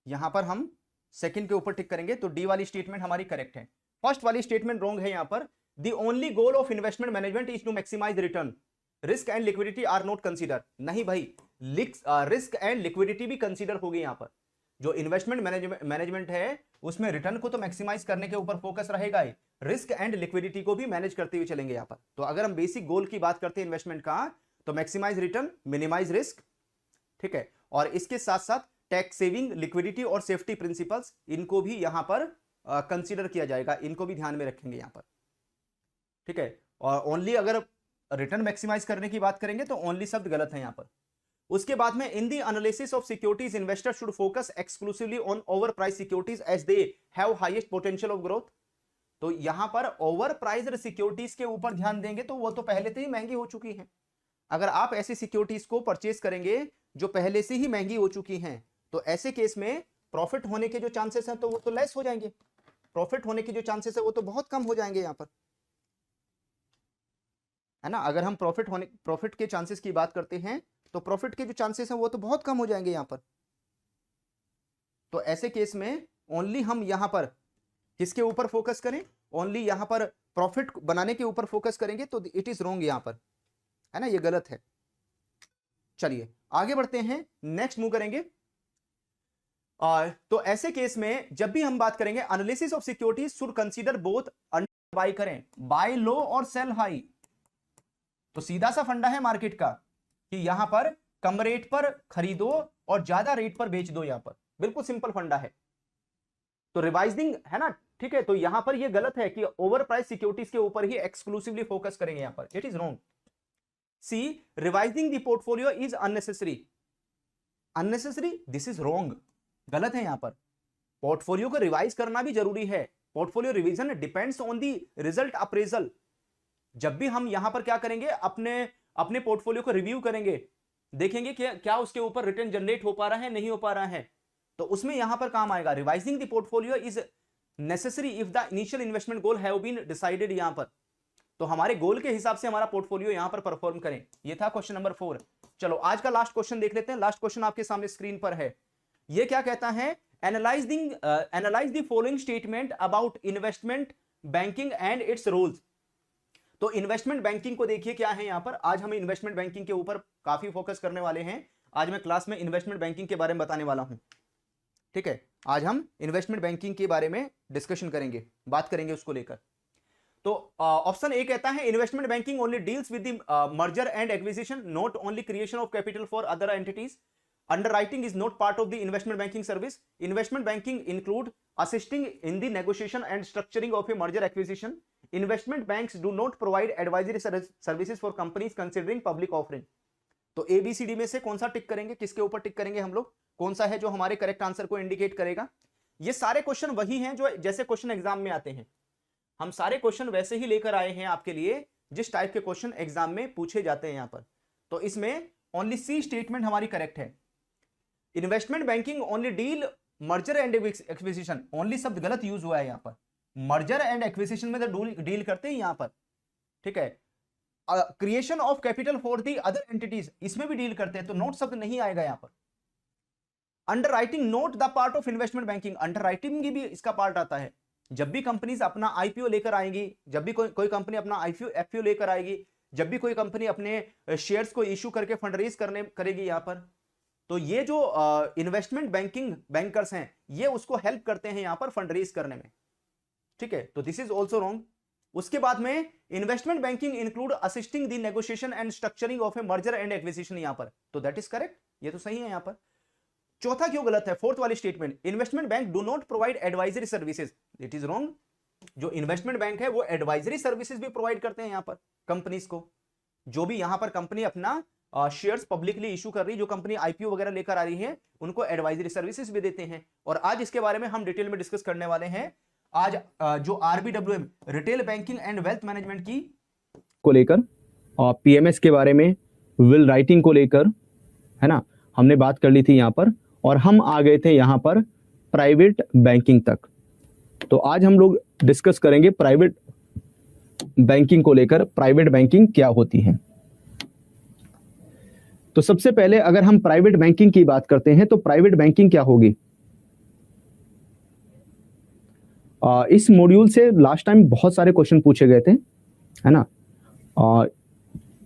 यहां पर हम सेकंड के ऊपर टिक करेंगे, तो डी वाली स्टेटमेंट हमारी करेक्ट है। फर्स्ट वाली स्टेटमेंट रॉन्ग है यहां पर, the only goal of investment management is to maximise return, risk and liquidity are not consider. नहीं भाई, रिस्क एंड लिक्विडिटी भी कंसीडर होगी यहां पर। जो इन्वेस्टमेंट मैनेजमेंट है उसमें रिटर्न को तो मैक्सिमाइज करने के ऊपर फोकस रहेगा ही, रिस्क एंड लिक्विडिटी को भी मैनेज करते हुए चलेंगे यहां पर। तो अगर हम बेसिक गोल की बात करते हैं इन्वेस्टमेंट का, तो मैक्सिमाइज रिटर्न, मिनिमाइज रिस्क, ठीक है, और इसके साथ साथ टैक्स सेविंग, लिक्विडिटी और सेफ्टी प्रिंसिपल्स, इनको भी यहां पर कंसीडर किया जाएगा, इनको भी ध्यान में रखेंगे यहां पर, ठीक है। और ओनली अगर रिटर्न मैक्सिमाइज करने की बात करेंगे तो ओनली शब्द गलत है यहां पर। उसके बाद में in the analysis of securities investor should focus exclusively on over price securities as they have highest potential of growth. तो यहां पर ओवर प्राइज्ड सिक्योरिटीज के ऊपर ध्यान देंगे तो वो तो पहले से ही महंगी हो चुकी हैं। अगर आप ऐसी सिक्योरिटीज को परचेज करेंगे जो पहले से ही महंगी हो चुकी हैं, तो ऐसे केस में प्रॉफिट होने के जो चांसेस हैं तो वो तो लेस हो जाएंगे, प्रॉफिट होने के जो चांसेस है वो तो बहुत कम हो जाएंगे यहां पर, है ना। अगर हम प्रॉफिट के चांसेस की बात करते हैं तो प्रॉफिट के जो चांसेस हैं वो तो बहुत कम हो जाएंगे यहां पर। तो ऐसे केस में ओनली हम यहां पर किसके ऊपर फोकस करें, ओनली यहां पर प्रॉफिट बनाने के ऊपर फोकस करेंगे तो इट इज रॉन्ग यहां पर, है ना, ये गलत है। चलिए आगे बढ़ते हैं, नेक्स्ट मूव करेंगे। तो ऐसे केस में जब भी हम बात करेंगे analysis of securities should consider both buy करें, बाय लो और सेल हाई। तो सीधा सा फंडा है मार्केट का कि यहां पर कम रेट पर खरीदो और ज्यादा रेट पर बेच दो, यहां पर बिल्कुल सिंपल फंडा है। तो रिवाइजिंग है ना, ठीक है। तो यहां पर ये गलत है कि ओवर प्राइस सिक्योरिटीज के ऊपर ही एक्सक्लूसिवली फोकस करेंगे, यहां पर it is wrong. C revising the portfolio is unnecessary, unnecessary this is wrong, गलत है। यहां पर पोर्टफोलियो को रिवाइज करना भी जरूरी है। Portfolio revision depends on the result appraisal. जब भी हम यहां पर क्या करेंगे, अपने पोर्टफोलियो को रिव्यू करेंगे, देखेंगे कि क्या उसके ऊपर रिटर्न जनरेट हो पा रहा है, नहीं हो पा रहा है, तो उसमें यहां पर काम आएगा। Revising the portfolio is necessary if the initial investment goal have been decided. यहां पर तो हमारे गोल के हिसाब से हमारा पोर्टफोलियो यहां पर परफॉर्म करें। यह था क्वेश्चन नंबर 4। चलो आज का लास्ट क्वेश्चन देख लेते हैं। लास्ट क्वेश्चन आपके सामने स्क्रीन पर है। यह क्या कहता है, analyse the following statement about investment banking and its roles. तो इन्वेस्टमेंट बैंकिंग को देखिए क्या है यहां पर। आज हम इन्वेस्टमेंट बैंकिंग के ऊपर काफी फोकस करने वाले हैं। आज मैं क्लास में इन्वेस्टमेंट बैंकिंग के बारे में बताने वाला हूं, ठीक है। आज हम इन्वेस्टमेंट बैंकिंग के बारे में डिस्कशन करेंगे, बात करेंगे उसको लेकर। तो ऑप्शन ए कहता है investment banking only deals with the merger and acquisition, not only creation of capital for other entities. Underwriting is not part of the investment banking service. Investment banking include assisting in the negotiation and structuring of a merger acquisition. Investment banks do not provide advisory services for companies considering public offering. तो ABCD में से कौन सा टिक करेंगे, किसके ऊपर टिक करेंगे हम लोग, कौन सा है जो हमारे करेक्ट आंसर को इंडिकेट करेगा। ये सारे क्वेश्चन वही हैं जो जैसे क्वेश्चन एग्जाम में आते हैं। हम सारे क्वेश्चन वैसे ही लेकर आए हैं आपके लिए जिस टाइप के क्वेश्चन एग्जाम में पूछे जाते हैं यहां पर। तो इसमें ओनली सी स्टेटमेंट हमारी करेक्ट है। Investment banking only deal merger and acquisition, only शब्द गलत यूज हुआ है यहां पर। मर्जर एंड एक्विजिशन में तो डील करते हैं यहां पर, ठीक है। Creation of capital for the other entities, इसमें भी डील करते हैं, तो नोट शब्द नहीं आएगा यहां पर। Underwriting note the part of investment banking, underwriting भी इसका पार्ट आता है। जब भी कंपनीज अपना आईपीओ लेकर आएंगी, जब भी कोई कंपनी अपना एफपीओ लेकर आएगी, जब भी कोई कंपनी अपने शेयर्स को इश्यू करके फंडरेज करेगी यहां पर, तो ये जो इन्वेस्टमेंट बैंकिंग बैंकर्स हैं ये उसको हेल्प करते हैं यहां पर फंडरेज करने में, ठीक है। तो दिस इज ऑल्सो रॉन्ग। उसके बाद में investment banking include assisting the negotiation and structuring of A merger and acquisition यहां पर, तो दैट इज करेक्ट, ये तो सही है यहां पर। चौथा क्यों गलत है, फोर्थ वाली statement, investment bank do not provide advisory services, it is wrong. जो इन्वेस्टमेंट बैंक है वो एडवाइजरी सर्विसेज भी प्रोवाइड करते हैं यहां पर कंपनीज को। जो भी यहां पर कंपनी अपना शेयर्स पब्लिकली इशू कर रही, जो कंपनी आईपीओ वगैरह लेकर आ रही है, उनको एडवाइजरी सर्विसेज भी देते हैं। और आज इसके बारे में हम डिटेल में डिस्कस करने वाले हैं। आज जो RBWM retail banking and wealth management की को लेकर और पीएमएस के बारे में, विल राइटिंग को लेकर, है ना, हमने बात कर ली थी यहाँ पर, और हम आ गए थे यहाँ पर प्राइवेट बैंकिंग तक। तो आज हम लोग डिस्कस करेंगे प्राइवेट बैंकिंग को लेकर, प्राइवेट बैंकिंग क्या होती है। तो सबसे पहले अगर हम प्राइवेट बैंकिंग की बात करते हैं तो प्राइवेट बैंकिंग क्या होगी। इस मॉड्यूल से लास्ट टाइम बहुत सारे क्वेश्चन पूछे गए थे, है ना।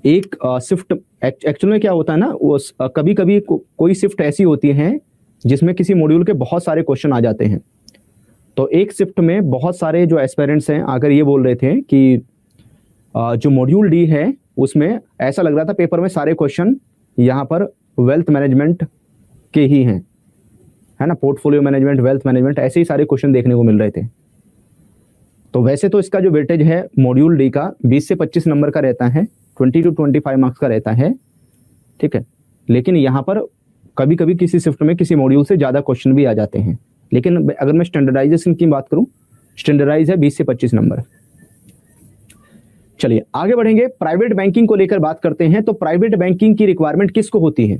एक शिफ्ट एक्चुअल में क्या होता है ना, वो कभी कभी कोई शिफ्ट ऐसी होती है जिसमें किसी मॉड्यूल के बहुत सारे क्वेश्चन आ जाते हैं। तो एक शिफ्ट में बहुत सारे जो एस्पिरेंट्स हैं आकर ये बोल रहे थे कि जो मॉड्यूल डी है उसमें ऐसा लग रहा था पेपर में सारे क्वेश्चन यहाँ पर वेल्थ मैनेजमेंट के ही हैं, है ना, पोर्टफोलियो मैनेजमेंट, वेल्थ मैनेजमेंट, ऐसे ही सारे क्वेश्चन देखने को मिल रहे थे। तो वैसे तो इसका जो वेटेज है मॉड्यूल डी का 20 से 25 नंबर का रहता है, 20 to 25 मार्क्स का रहता है, ठीक है। लेकिन यहाँ पर कभी कभी किसी शिफ्ट में किसी मॉड्यूल से ज़्यादा क्वेश्चन भी आ जाते हैं। लेकिन अगर मैं स्टैंडर्डाइजेशन की बात करूँ, स्टैंडर्डाइज है 20 से 25 नंबर। चलिए आगे बढ़ेंगे, प्राइवेट बैंकिंग को लेकर बात करते हैं। तो प्राइवेट बैंकिंग की रिक्वायरमेंट किसको होती है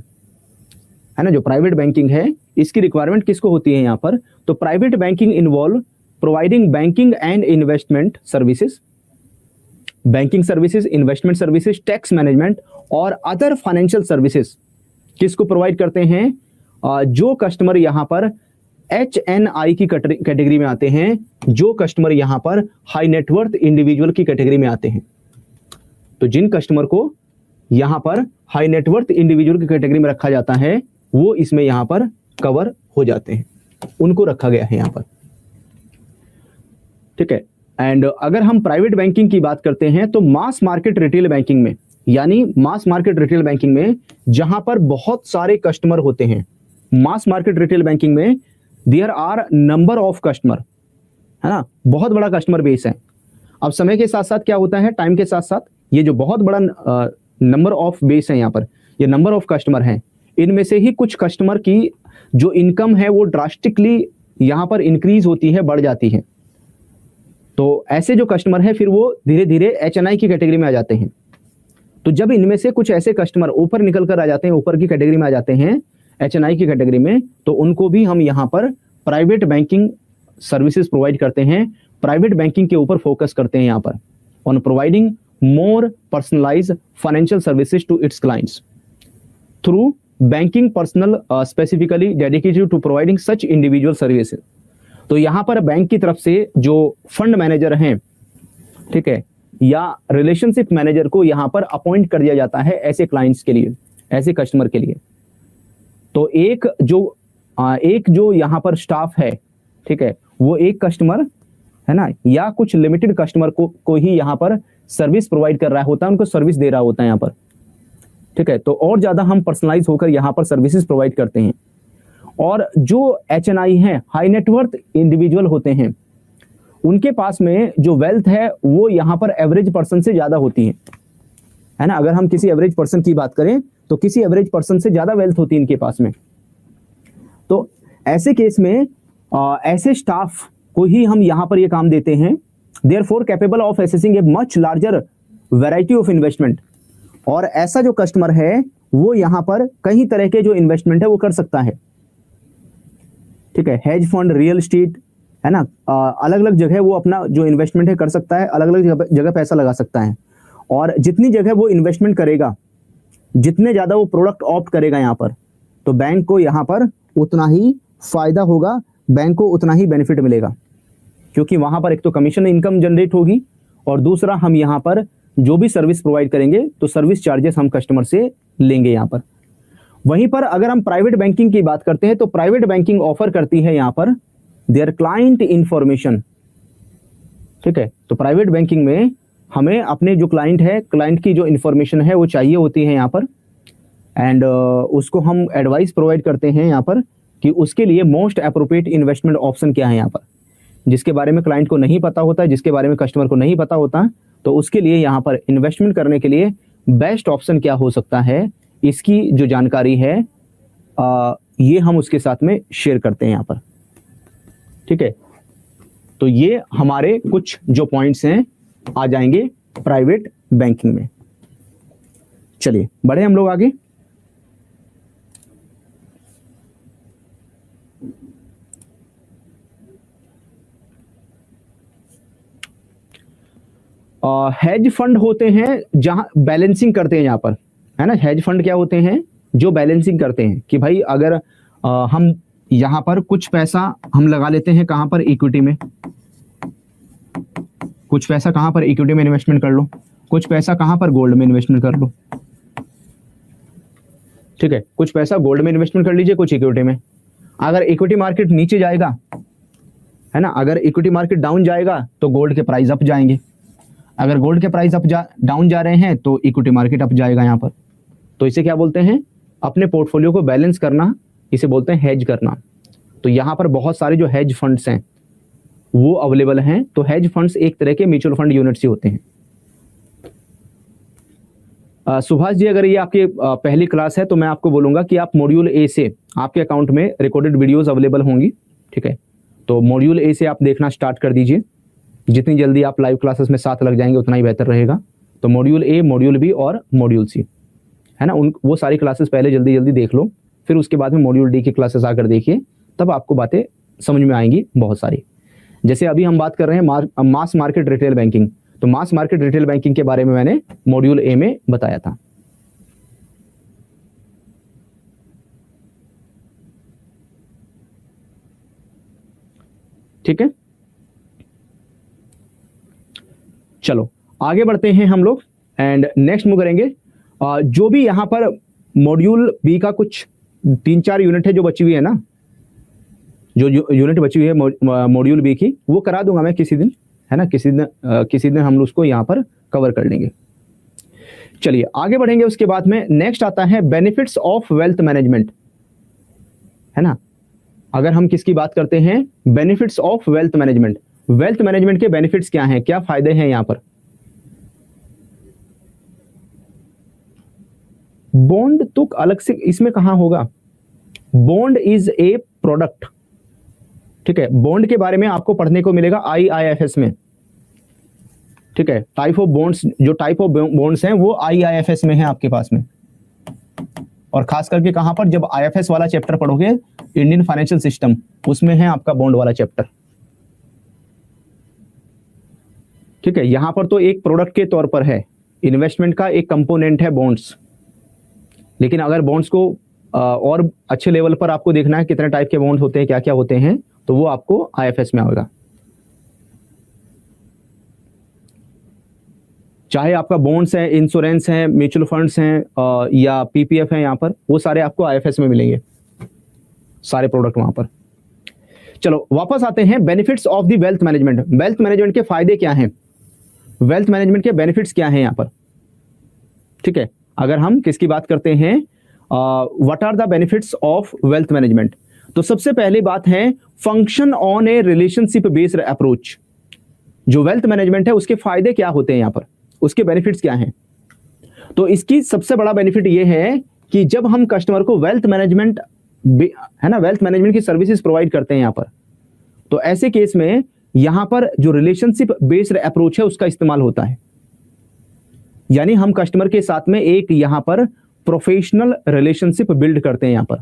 ना, जो प्राइवेट बैंकिंग है इसकी रिक्वायरमेंट किसको होती है यहाँ पर। तो private banking involve providing banking and investment services, banking services, investment services, tax management और अदर फाइनेंशियल सर्विसेज किसको प्रोवाइड करते हैं, जो कस्टमर यहाँ पर HNI की कैटेगरी में आते हैं, जो कस्टमर यहाँ पर हाई नेटवर्थ इंडिविजुअल की कैटेगरी में आते हैं। तो जिन कस्टमर को यहाँ पर हाई नेटवर्थ इंडिविजुअल की कैटेगरी में रखा जाता है वो इसमें यहाँ पर कवर हो जाते हैं, उनको रखा गया है यहाँ पर, ठीक है। एंड अगर हम प्राइवेट बैंकिंग की बात करते हैं तो मास मार्केट रिटेल बैंकिंग में, यानी मास मार्केट रिटेल बैंकिंग में जहां पर बहुत सारे कस्टमर होते हैं, मास मार्केट रिटेल बैंकिंग में there are number of customer, है ना, बहुत बड़ा कस्टमर बेस है। अब समय के साथ साथ क्या होता है, टाइम के साथ साथ ये जो बहुत बड़ा नंबर ऑफ बेस है, यहाँ पर ये नंबर ऑफ कस्टमर हैं, इनमें से ही कुछ कस्टमर की जो इनकम है वो ड्रास्टिकली यहाँ पर इंक्रीज होती है, बढ़ जाती है। तो ऐसे जो कस्टमर है फिर वो धीरे धीरे HNI की कैटेगरी में आ जाते हैं। तो जब इनमें से कुछ ऐसे कस्टमर ऊपर निकल कर आ जाते हैं, ऊपर की कैटेगरी में आ जाते हैं, HNI की कैटेगरी में, तो उनको भी हम यहाँ पर प्राइवेट बैंकिंग सर्विसेज प्रोवाइड करते हैं। प्राइवेट बैंकिंग के ऊपर फोकस करते हैं यहाँ पर, on providing more personalised financial services to its clients through banking personal specifically dedicated to providing such individual services. तो यहाँ पर बैंक की तरफ से जो फंड मैनेजर हैं, ठीक है, या रिलेशनशिप मैनेजर को यहाँ पर अपॉइंट कर दिया जाता है ऐसे क्लाइंट्स के लिए, ऐसे कस्टमर के लिए। तो एक जो यहाँ पर स्टाफ है, ठीक है, वो एक कस्टमर है ना, या कुछ लिमिटेड कस्टमर को ही यहाँ पर सर्विस प्रोवाइड कर रहा होता है, उनको सर्विस दे रहा होता है यहाँ पर, ठीक है। तो और ज्यादा हम पर्सनलाइज होकर यहाँ पर सर्विसेज प्रोवाइड करते हैं। और जो HNI हैं, हाई नेटवर्थ इंडिविजुअल होते हैं, उनके पास में जो वेल्थ है वो यहाँ पर एवरेज पर्सन से ज्यादा होती है ना। अगर हम किसी एवरेज पर्सन की बात करें तो किसी एवरेज पर्सन से ज्यादा वेल्थ होती है इनके पास में। तो ऐसे केस में ऐसे स्टाफ को ही हम यहाँ पर ये काम देते हैं। Therefore capable of assessing a much larger variety of investment. और ऐसा जो कस्टमर है वो यहाँ पर कई तरह के जो इन्वेस्टमेंट है वो कर सकता है, ठीक है। हेज फंड, रियल एस्टेट, है ना, अलग अलग जगह वो अपना जो इन्वेस्टमेंट है कर सकता है, अलग अलग जगह पैसा लगा सकता है। और जितनी जगह वो इन्वेस्टमेंट करेगा, जितने ज्यादा वो प्रोडक्ट ऑप्ट करेगा यहाँ पर, तो बैंक को यहाँ पर उतना ही फायदा होगा, बैंक को उतना ही बेनिफिट मिलेगा। क्योंकि वहां पर एक तो कमीशन इनकम जनरेट होगी, और दूसरा हम यहाँ पर जो भी सर्विस प्रोवाइड करेंगे तो सर्विस चार्जेस हम कस्टमर से लेंगे यहाँ पर। वहीं पर अगर हम प्राइवेट बैंकिंग की बात करते हैं तो प्राइवेट बैंकिंग ऑफर करती है यहाँ पर देयर क्लाइंट इंफॉर्मेशन, ठीक है। तो प्राइवेट बैंकिंग में हमें अपने जो क्लाइंट है, क्लाइंट की जो इंफॉर्मेशन है वो चाहिए होती है यहाँ पर, एंड उसको हम एडवाइस प्रोवाइड करते हैं यहाँ पर कि उसके लिए मोस्ट अप्रोप्रिएट इन्वेस्टमेंट ऑप्शन क्या है यहाँ पर, जिसके बारे में क्लाइंट को नहीं पता होता है, जिसके बारे में कस्टमर को नहीं पता होता, तो उसके लिए यहाँ पर इन्वेस्टमेंट करने के लिए बेस्ट ऑप्शन क्या हो सकता है, इसकी जो जानकारी है ये हम उसके साथ में शेयर करते हैं यहाँ पर, ठीक है। तो ये हमारे कुछ जो पॉइंट्स हैं आ जाएंगे प्राइवेट बैंकिंग में। चलिए बढ़े हम लोग आगे। हेज फंड होते हैं जहां बैलेंसिंग करते हैं यहाँ पर, है ना। हेज फंड क्या होते हैं, जो बैलेंसिंग करते हैं कि भाई अगर हम यहाँ पर कुछ पैसा हम लगा लेते हैं कहां पर, इक्विटी में, कुछ पैसा कहां पर इक्विटी में इन्वेस्टमेंट कर लो, कुछ पैसा कहां पर गोल्ड में इन्वेस्टमेंट कर लो, ठीक है। कुछ पैसा गोल्ड में इन्वेस्टमेंट कर लीजिए, कुछ इक्विटी में। अगर इक्विटी मार्केट नीचे जाएगा, है ना, अगर इक्विटी मार्केट डाउन जाएगा तो गोल्ड के प्राइस अप जाएंगे, अगर गोल्ड के प्राइस डाउन जा रहे हैं तो इक्विटी मार्केट अप जाएगा यहाँ पर। तो इसे क्या बोलते हैं, अपने पोर्टफोलियो को बैलेंस करना, इसे बोलते हैं हेज करना। तो यहाँ पर बहुत सारे जो हेज फंड्स हैं वो अवेलेबल हैं। तो हेज फंड्स एक तरह के म्यूचुअल फंड यूनिट्स ही होते हैं। सुभाष जी, अगर ये आपकी पहली क्लास है तो मैं आपको बोलूंगा कि आप मॉड्यूल ए से, आपके अकाउंट में रिकॉर्डेड वीडियोस अवेलेबल होंगी, ठीक है। तो मॉड्यूल ए से आप देखना स्टार्ट कर दीजिए। जितनी जल्दी आप लाइव क्लासेस में साथ लग जाएंगे उतना ही बेहतर रहेगा। तो मॉड्यूल ए, मॉड्यूल बी और मॉड्यूल सी, है ना, वो सारी क्लासेस पहले जल्दी जल्दी देख लो, फिर उसके बाद में मॉड्यूल डी की क्लासेस आकर देखिए, तब आपको बातें समझ में आएंगी बहुत सारी। जैसे अभी हम बात कर रहे हैं मास मार्केट रिटेल बैंकिंग, तो मास मार्केट रिटेल बैंकिंग के बारे में मैंने मॉड्यूल ए में बताया था। ठीक है, चलो आगे बढ़ते हैं हम लोग एंड नेक्स्ट मूव करेंगे। जो भी यहां पर मॉड्यूल बी का कुछ 3-4 यूनिट है जो बची हुई है ना, जो यूनिट बची हुई है मॉड्यूल बी की, वो करा दूंगा मैं किसी दिन, है ना, किसी दिन हम उसको यहाँ पर कवर कर लेंगे। चलिए आगे बढ़ेंगे। उसके बाद में नेक्स्ट आता है बेनिफिट्स ऑफ वेल्थ मैनेजमेंट, है ना। अगर हम किसकी बात करते हैं, benefits of wealth management, wealth management के बेनिफिट्स क्या हैं, क्या फायदे हैं यहां पर। बॉन्ड तो अलग से इसमें कहां होगा, बॉन्ड इज ए प्रोडक्ट, ठीक है। बॉन्ड के बारे में आपको पढ़ने को मिलेगा IIFS में, ठीक है। टाइप ऑफ बॉन्ड्स, जो टाइप ऑफ बॉन्ड्स हैं वो IIFS में है आपके पास में, और खास करके कहां पर, जब IFS वाला चैप्टर पढ़ोगे इंडियन फाइनेंशियल सिस्टम, उसमें है आपका बॉन्ड वाला चैप्टर, ठीक है। यहां पर तो एक प्रोडक्ट के तौर पर है, इन्वेस्टमेंट का एक कंपोनेंट है बॉन्ड्स, लेकिन अगर बॉन्ड्स को और अच्छे लेवल पर आपको देखना है कितने टाइप के बॉन्ड होते हैं, क्या क्या होते हैं, तो वो आपको IFS में आएगा। चाहे आपका बॉन्ड्स है, इंश्योरेंस है, म्यूचुअल फंड्स हैं या PPF है, यहाँ पर वो सारे आपको IFS में मिलेंगे, सारे प्रोडक्ट वहां पर। चलो वापस आते हैं, benefits of the wealth management, wealth management के फायदे क्या हैं, वेल्थ मैनेजमेंट के बेनिफिट्स क्या हैं यहाँ पर, ठीक है। अगर हम किसकी बात करते हैं, what are the benefits of wealth management, तो सबसे पहली बात है function on a relationship based approach. जो वेल्थ मैनेजमेंट है उसके फायदे क्या होते हैं यहाँ पर, उसके बेनिफिट्स क्या हैं। तो इसकी सबसे बड़ा बेनिफिट ये है कि जब हम कस्टमर को वेल्थ मैनेजमेंट, है ना, वेल्थ मैनेजमेंट की सर्विसेज प्रोवाइड करते हैं यहाँ पर, तो ऐसे केस में यहां पर जो रिलेशनशिप बेस्ड अप्रोच है उसका इस्तेमाल होता है। यानी हम कस्टमर के साथ में एक यहां पर प्रोफेशनल रिलेशनशिप बिल्ड करते हैं यहां पर,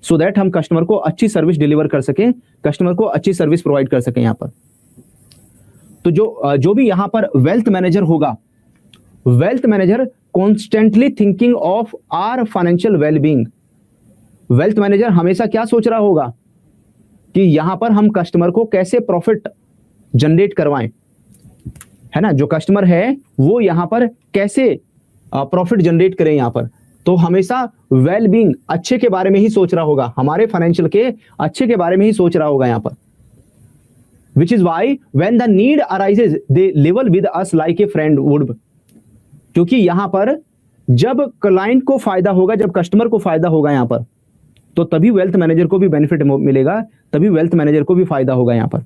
सो दैट हम कस्टमर को अच्छी सर्विस डिलीवर कर सकें, कस्टमर को अच्छी सर्विस प्रोवाइड कर सकें यहां पर। तो जो भी यहां पर वेल्थ मैनेजर होगा, wealth manager constantly thinking of our financial wellbeing, wealth manager हमेशा क्या सोच रहा होगा कि यहां पर हम कस्टमर को कैसे प्रॉफिट जनरेट करवाएं, है ना, जो कस्टमर है वो यहां पर कैसे प्रॉफिट जनरेट करें यहां पर। तो हमेशा वेलबींग, अच्छे के बारे में ही सोच रहा होगा, हमारे फाइनेंशियल के अच्छे के बारे में ही सोच रहा होगा यहां पर। Which is why when the need arises they level with us like a friend would, क्योंकि यहां पर जब क्लाइंट को फायदा होगा, जब कस्टमर को फायदा होगा यहां पर, तो तभी वेल्थ मैनेजर को भी बेनिफिट मिलेगा, तभी वेल्थ मैनेजर को भी फायदा होगा यहां पर।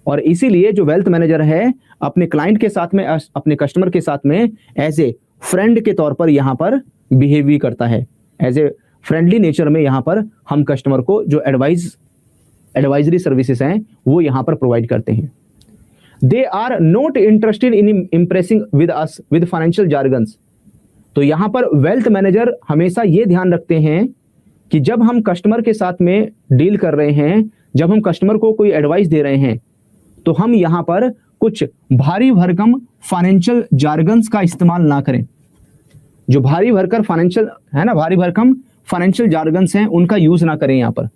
और इसीलिए जो वेल्थ मैनेजर है अपने क्लाइंट के साथ में, अपने कस्टमर के साथ में एज ए फ्रेंड के तौर पर यहां पर बिहेव भी करता है, एज ए फ्रेंडली नेचर में यहां पर हम कस्टमर को जो एडवाइजरी सर्विसेज हैं वो यहां पर प्रोवाइड करते हैं। They are not interested in impressing with us with financial jargons. तो यहां पर वेल्थ मैनेजर हमेशा ये ध्यान रखते हैं कि जब हम कस्टमर के साथ में डील कर रहे हैं, जब हम कस्टमर को कोई एडवाइस दे रहे हैं, तो हम यहां पर कुछ भारी भरकम फाइनेंशियल जार्गन्स का इस्तेमाल ना करें। जो भारी भरकर फाइनेंशियल, है ना, भारी भरकम फाइनेंशियल जार्गन्स हैं उनका यूज ना करें यहां पर,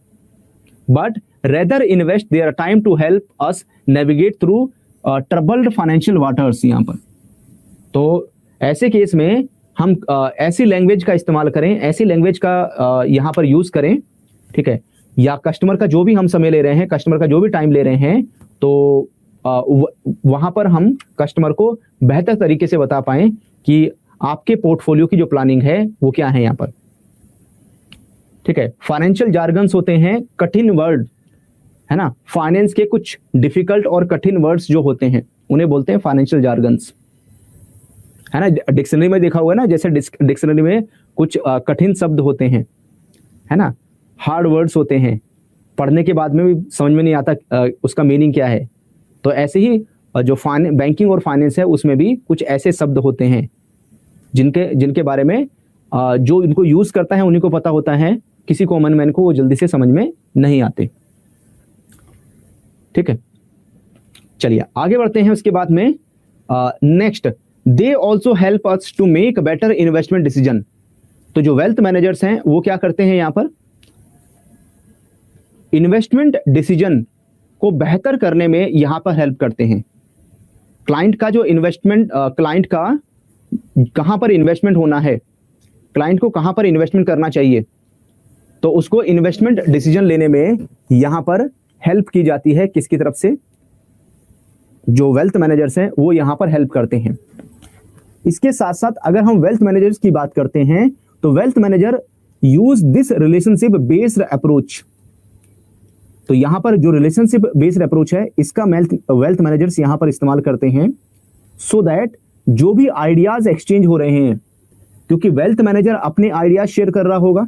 but rather invest their time to help us navigate through troubled financial waters यहां पर। तो ऐसे केस में हम ऐसी लैंग्वेज का इस्तेमाल करें, ऐसी लैंग्वेज का यहां पर यूज करें, ठीक है। या कस्टमर का जो भी हम समय ले रहे हैं, कस्टमर का जो भी टाइम ले रहे हैं, तो वहां पर हम कस्टमर को बेहतर तरीके से बता पाएं कि आपके पोर्टफोलियो की जो प्लानिंग है वो क्या है यहां पर, ठीक है। फाइनेंशियल जार्गन्स होते हैं कठिन वर्ड, है ना, फाइनेंस के कुछ डिफिकल्ट और कठिन वर्ड्स जो होते हैं उन्हें बोलते हैं फाइनेंशियल जार्गन्स, है ना। डिक्शनरी में देखा हुआ है ना, जैसे डिक्शनरी में कुछ कठिन शब्द होते हैं, है ना, हार्ड वर्ड्स होते हैं, पढ़ने के बाद में भी समझ में नहीं आता उसका मीनिंग क्या है। तो ऐसे ही जो बैंकिंग और फाइनेंस है उसमें भी कुछ ऐसे शब्द होते हैं जिनके बारे में जो इनको यूज करता है उन्हीं को पता होता है, किसी कॉमन मैन को वो जल्दी से समझ में नहीं आते, ठीक है। चलिए आगे बढ़ते हैं। उसके बाद में next, they also help us to make better investment decision. तो जो वेल्थ मैनेजर्स हैं वो क्या करते हैं यहां पर, इन्वेस्टमेंट डिसीजन को बेहतर करने में यहां पर हेल्प करते हैं। क्लाइंट का जो इन्वेस्टमेंट, क्लाइंट का कहां पर इन्वेस्टमेंट होना है, क्लाइंट को कहां पर इन्वेस्टमेंट करना चाहिए, तो उसको इन्वेस्टमेंट डिसीजन लेने में यहां पर हेल्प की जाती है, किसकी तरफ से, जो वेल्थ मैनेजर्स हैं वो यहाँ पर हेल्प करते हैं। इसके साथ साथ अगर हम वेल्थ मैनेजर्स की बात करते हैं तो wealth manager use this relationship based approach. तो यहां पर जो रिलेशनशिप बेस्ड अप्रोच है इसका वेल्थ मैनेजर्स यहां पर इस्तेमाल करते हैं सो दैट जो भी आइडियाज एक्सचेंज हो रहे हैं, क्योंकि वेल्थ मैनेजर अपने आइडियाज शेयर कर रहा होगा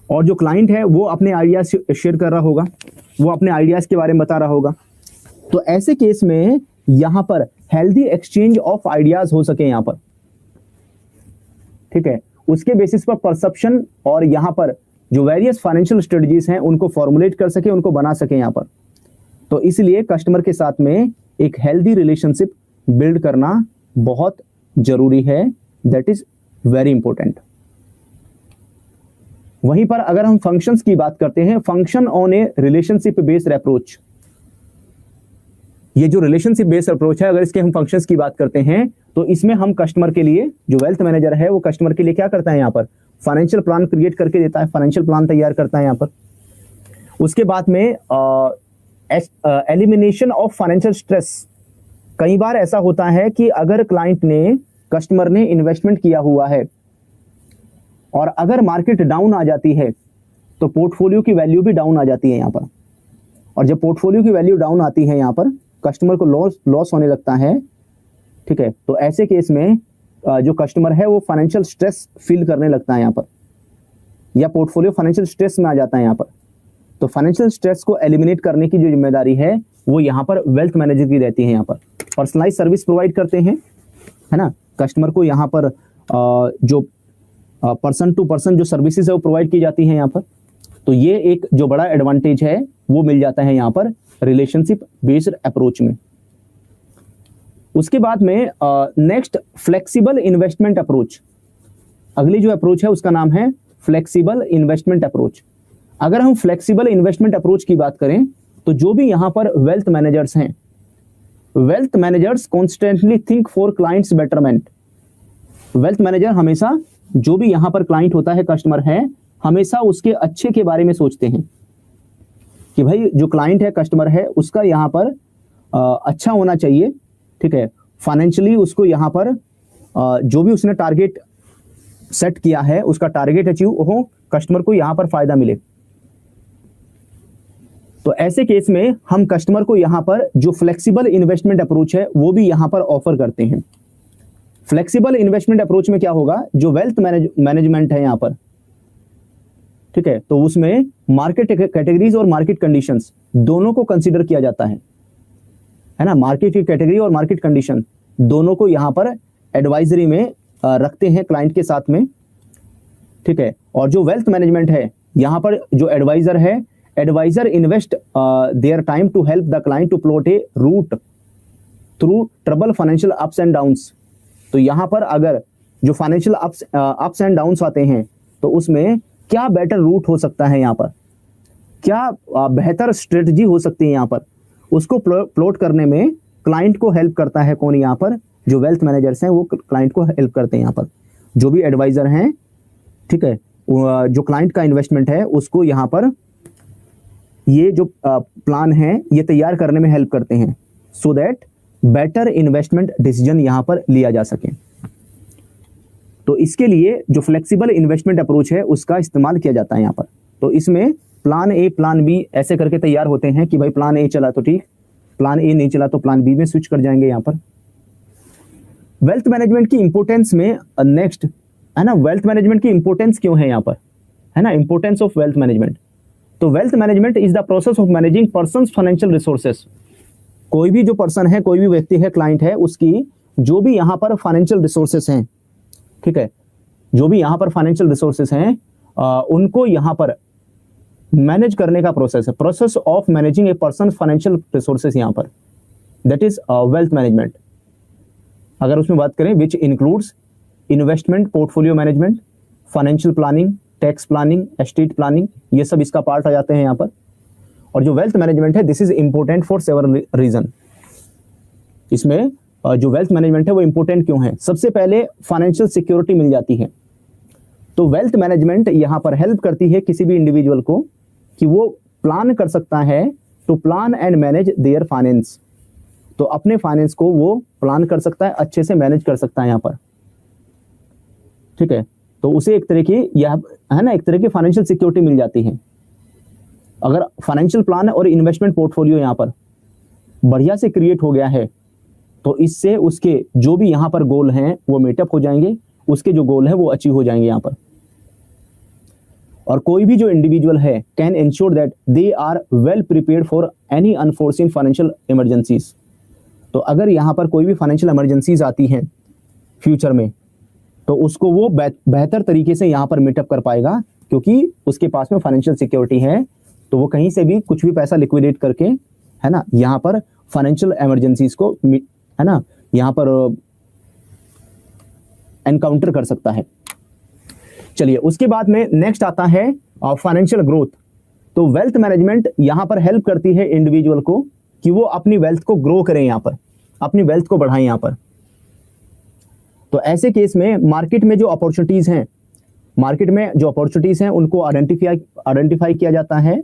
और जो क्लाइंट है वो अपने आइडियाज शेयर कर रहा होगा, वो अपने आइडियाज के बारे में बता रहा होगा। तो ऐसे केस में यहां पर हेल्दी एक्सचेंज ऑफ आइडियाज हो सके यहां पर, ठीक है, उसके बेसिस पर परसेप्शन और यहां पर जो वेरियस फाइनेंशियल स्ट्रेटजीज हैं उनको फॉर्मुलेट कर सके, उनको बना सके यहां पर। तो इसलिए कस्टमर के साथ में एक हेल्दी रिलेशनशिप बिल्ड करना बहुत जरूरी है, दैट इज वेरी इंपॉर्टेंट। वहीं पर अगर हम फंक्शंस की बात करते हैं, function on a relationship based approach, ये जो रिलेशनशिप बेस्ड अप्रोच है, अगर इसके हम फंक्शंस की बात करते हैं तो इसमें हम कस्टमर के लिए, जो वेल्थ मैनेजर है वो कस्टमर के लिए क्या करता है, यहाँ पर फाइनेंशियल प्लान क्रिएट करके देता है, फाइनेंशियल प्लान तैयार करता है यहाँ पर। उसके बाद में एलिमिनेशन ऑफ फाइनेंशियल स्ट्रेस। कई बार ऐसा होता है कि अगर क्लाइंट ने, कस्टमर ने इन्वेस्टमेंट किया हुआ है और अगर मार्केट डाउन आ जाती है तो पोर्टफोलियो की वैल्यू भी डाउन आ जाती है यहाँ पर, और जब पोर्टफोलियो की वैल्यू डाउन आती है यहाँ पर कस्टमर को लॉस होने लगता है, ठीक है। तो ऐसे केस में जो कस्टमर है वो फाइनेंशियल स्ट्रेस फील करने लगता है यहाँ पर, या पोर्टफोलियो फाइनेंशियल स्ट्रेस में आ जाता है यहाँ पर। तो फाइनेंशियल स्ट्रेस को एलिमिनेट करने की जो जिम्मेदारी है वो यहाँ पर वेल्थ मैनेजर की रहती है। यहाँ पर पर्सनलाइज सर्विस प्रोवाइड करते हैं, है ना, कस्टमर को यहाँ पर जो पर्सन टू पर्सन जो सर्विसेज है वो प्रोवाइड की जाती है यहाँ पर। तो ये एक जो बड़ा एडवांटेज है वो मिल जाता है यहाँ पर रिलेशनशिप बेस्ड अप्रोच में। उसके बाद में नेक्स्ट फ्लेक्सिबल इन्वेस्टमेंट अप्रोच। अगली जो अप्रोच है उसका नाम है फ्लेक्सिबल इन्वेस्टमेंट अप्रोच। अगर हम फ्लेक्सिबल इन्वेस्टमेंट अप्रोच की बात करें तो जो भी यहां पर वेल्थ मैनेजर्स हैं, wealth managers constantly think for clients betterment. Wealth manager हमेशा, जो भी यहां पर क्लाइंट होता है, कस्टमर है, हमेशा उसके अच्छे के बारे में सोचते हैं कि भाई जो क्लाइंट है, कस्टमर है, उसका यहाँ पर अच्छा होना चाहिए, ठीक है। फाइनेंशियली उसको यहाँ पर जो भी उसने टारगेट सेट किया है उसका टारगेट अचीव हो, कस्टमर को यहाँ पर फायदा मिले। तो ऐसे केस में हम कस्टमर को यहाँ पर जो फ्लेक्सिबल इन्वेस्टमेंट अप्रोच है वो भी यहाँ पर ऑफर करते हैं। फ्लेक्सिबल इन्वेस्टमेंट अप्रोच में क्या होगा, जो वेल्थ मैनेजमेंट है यहाँ पर, ठीक है, तो उसमें मार्केट कैटेगरीज और मार्केट कंडीशंस दोनों को कंसीडर किया जाता है ना। मार्केट की कैटेगरी और मार्केट कंडीशन दोनों को यहाँ पर एडवाइजरी में रखते हैं क्लाइंट के साथ में, ठीक है। और जो वेल्थ मैनेजमेंट है यहाँ पर जो एडवाइजर है, advisor invest their time to help the client to plot a route through trouble financial ups and downs. तो यहाँ पर अगर जो फाइनेंशियल अप्स एंड डाउन्स आते हैं तो उसमें क्या बेटर रूट हो सकता है, यहाँ पर क्या बेहतर स्ट्रेटजी हो सकती है, यहाँ पर उसको प्लॉट करने में क्लाइंट को हेल्प करता है कौन, यहाँ पर जो वेल्थ मैनेजर्स हैं वो क्लाइंट को हेल्प करते हैं। यहाँ पर जो भी एडवाइजर हैं, ठीक है, जो क्लाइंट का इन्वेस्टमेंट है उसको यहाँ पर ये जो प्लान है ये तैयार करने में हेल्प करते हैं so that better investment decision यहाँ पर लिया जा सके। तो इसके लिए जो फ्लेक्सिबल इन्वेस्टमेंट अप्रोच है उसका इस्तेमाल किया जाता है यहाँ पर। तो इसमें प्लान ए प्लान बी ऐसे करके तैयार होते हैं कि भाई प्लान ए चला तो ठीक, प्लान ए नहीं चला तो प्लान बी में स्विच कर जाएंगे यहाँ पर। वेल्थ मैनेजमेंट की इंपोर्टेंस में नेक्स्ट है ना, वेल्थ मैनेजमेंट की इंपोर्टेंस क्यों है यहाँ पर, है ना, इंपोर्टेंस ऑफ वेल्थ मैनेजमेंट। तो wealth management is the process of managing persons financial resources. कोई भी जो पर्सन है, कोई भी व्यक्ति है, क्लाइंट है, उसकी जो भी यहाँ पर फाइनेंशियल रिसोर्सेस हैं, ठीक है, जो भी यहाँ पर फाइनेंशियल रिसोर्सेस हैं उनको यहाँ पर मैनेज करने का प्रोसेस है, process of managing a person financial resources यहाँ पर, दैट इज वेल्थ मैनेजमेंट। अगर उसमें बात करें which includes investment, portfolio management, financial planning, tax planning, estate planning, ये सब इसका पार्ट आ जाते हैं यहाँ पर। और जो वेल्थ मैनेजमेंट है this is important for several reason. इसमें जो वेल्थ मैनेजमेंट है वो इंपॉर्टेंट क्यों है, सबसे पहले फाइनेंशियल सिक्योरिटी मिल जाती है। तो वेल्थ मैनेजमेंट यहाँ पर हेल्प करती है किसी भी इंडिविजुअल को कि वो प्लान कर सकता है to plan and manage their finance. तो अपने फाइनेंस को वो प्लान कर सकता है, अच्छे से मैनेज कर सकता है यहाँ पर। ठीक है, तो उसे एक तरह की यह है ना, एक तरह की फाइनेंशियल सिक्योरिटी मिल जाती है। अगर फाइनेंशियल प्लान और इन्वेस्टमेंट पोर्टफोलियो यहाँ पर बढ़िया से क्रिएट हो गया है तो इससे उसके जो भी यहाँ पर गोल हैं वो मीटअप हो जाएंगे, उसके जो गोल है वो अचीव हो जाएंगे यहाँ पर। और कोई भी जो इंडिविजुअल है can ensure that they are well prepared for any unforeseen financial emergencies. तो अगर यहाँ पर कोई भी फाइनेंशियल इमरजेंसीज आती हैं फ्यूचर में तो उसको वो बेहतर तरीके से यहाँ पर मीटअप कर पाएगा, क्योंकि उसके पास में फाइनेंशियल सिक्योरिटी है। तो वो कहीं से भी कुछ भी पैसा लिक्विडेट करके, है ना, यहाँ पर फाइनेंशियल इमरजेंसीज को, है ना, यहाँ पर एनकाउंटर कर सकता है। चलिए, उसके बाद में नेक्स्ट आता है फाइनेंशियल ग्रोथ। तो वेल्थ मैनेजमेंट यहाँ पर हेल्प करती है इंडिविजुअल को कि वो अपनी वेल्थ को ग्रो करें, यहाँ पर अपनी वेल्थ को बढ़ाएं यहाँ पर। तो ऐसे केस में मार्केट में जो अपॉर्चुनिटीज हैं उनको आइडेंटिफाई किया जाता है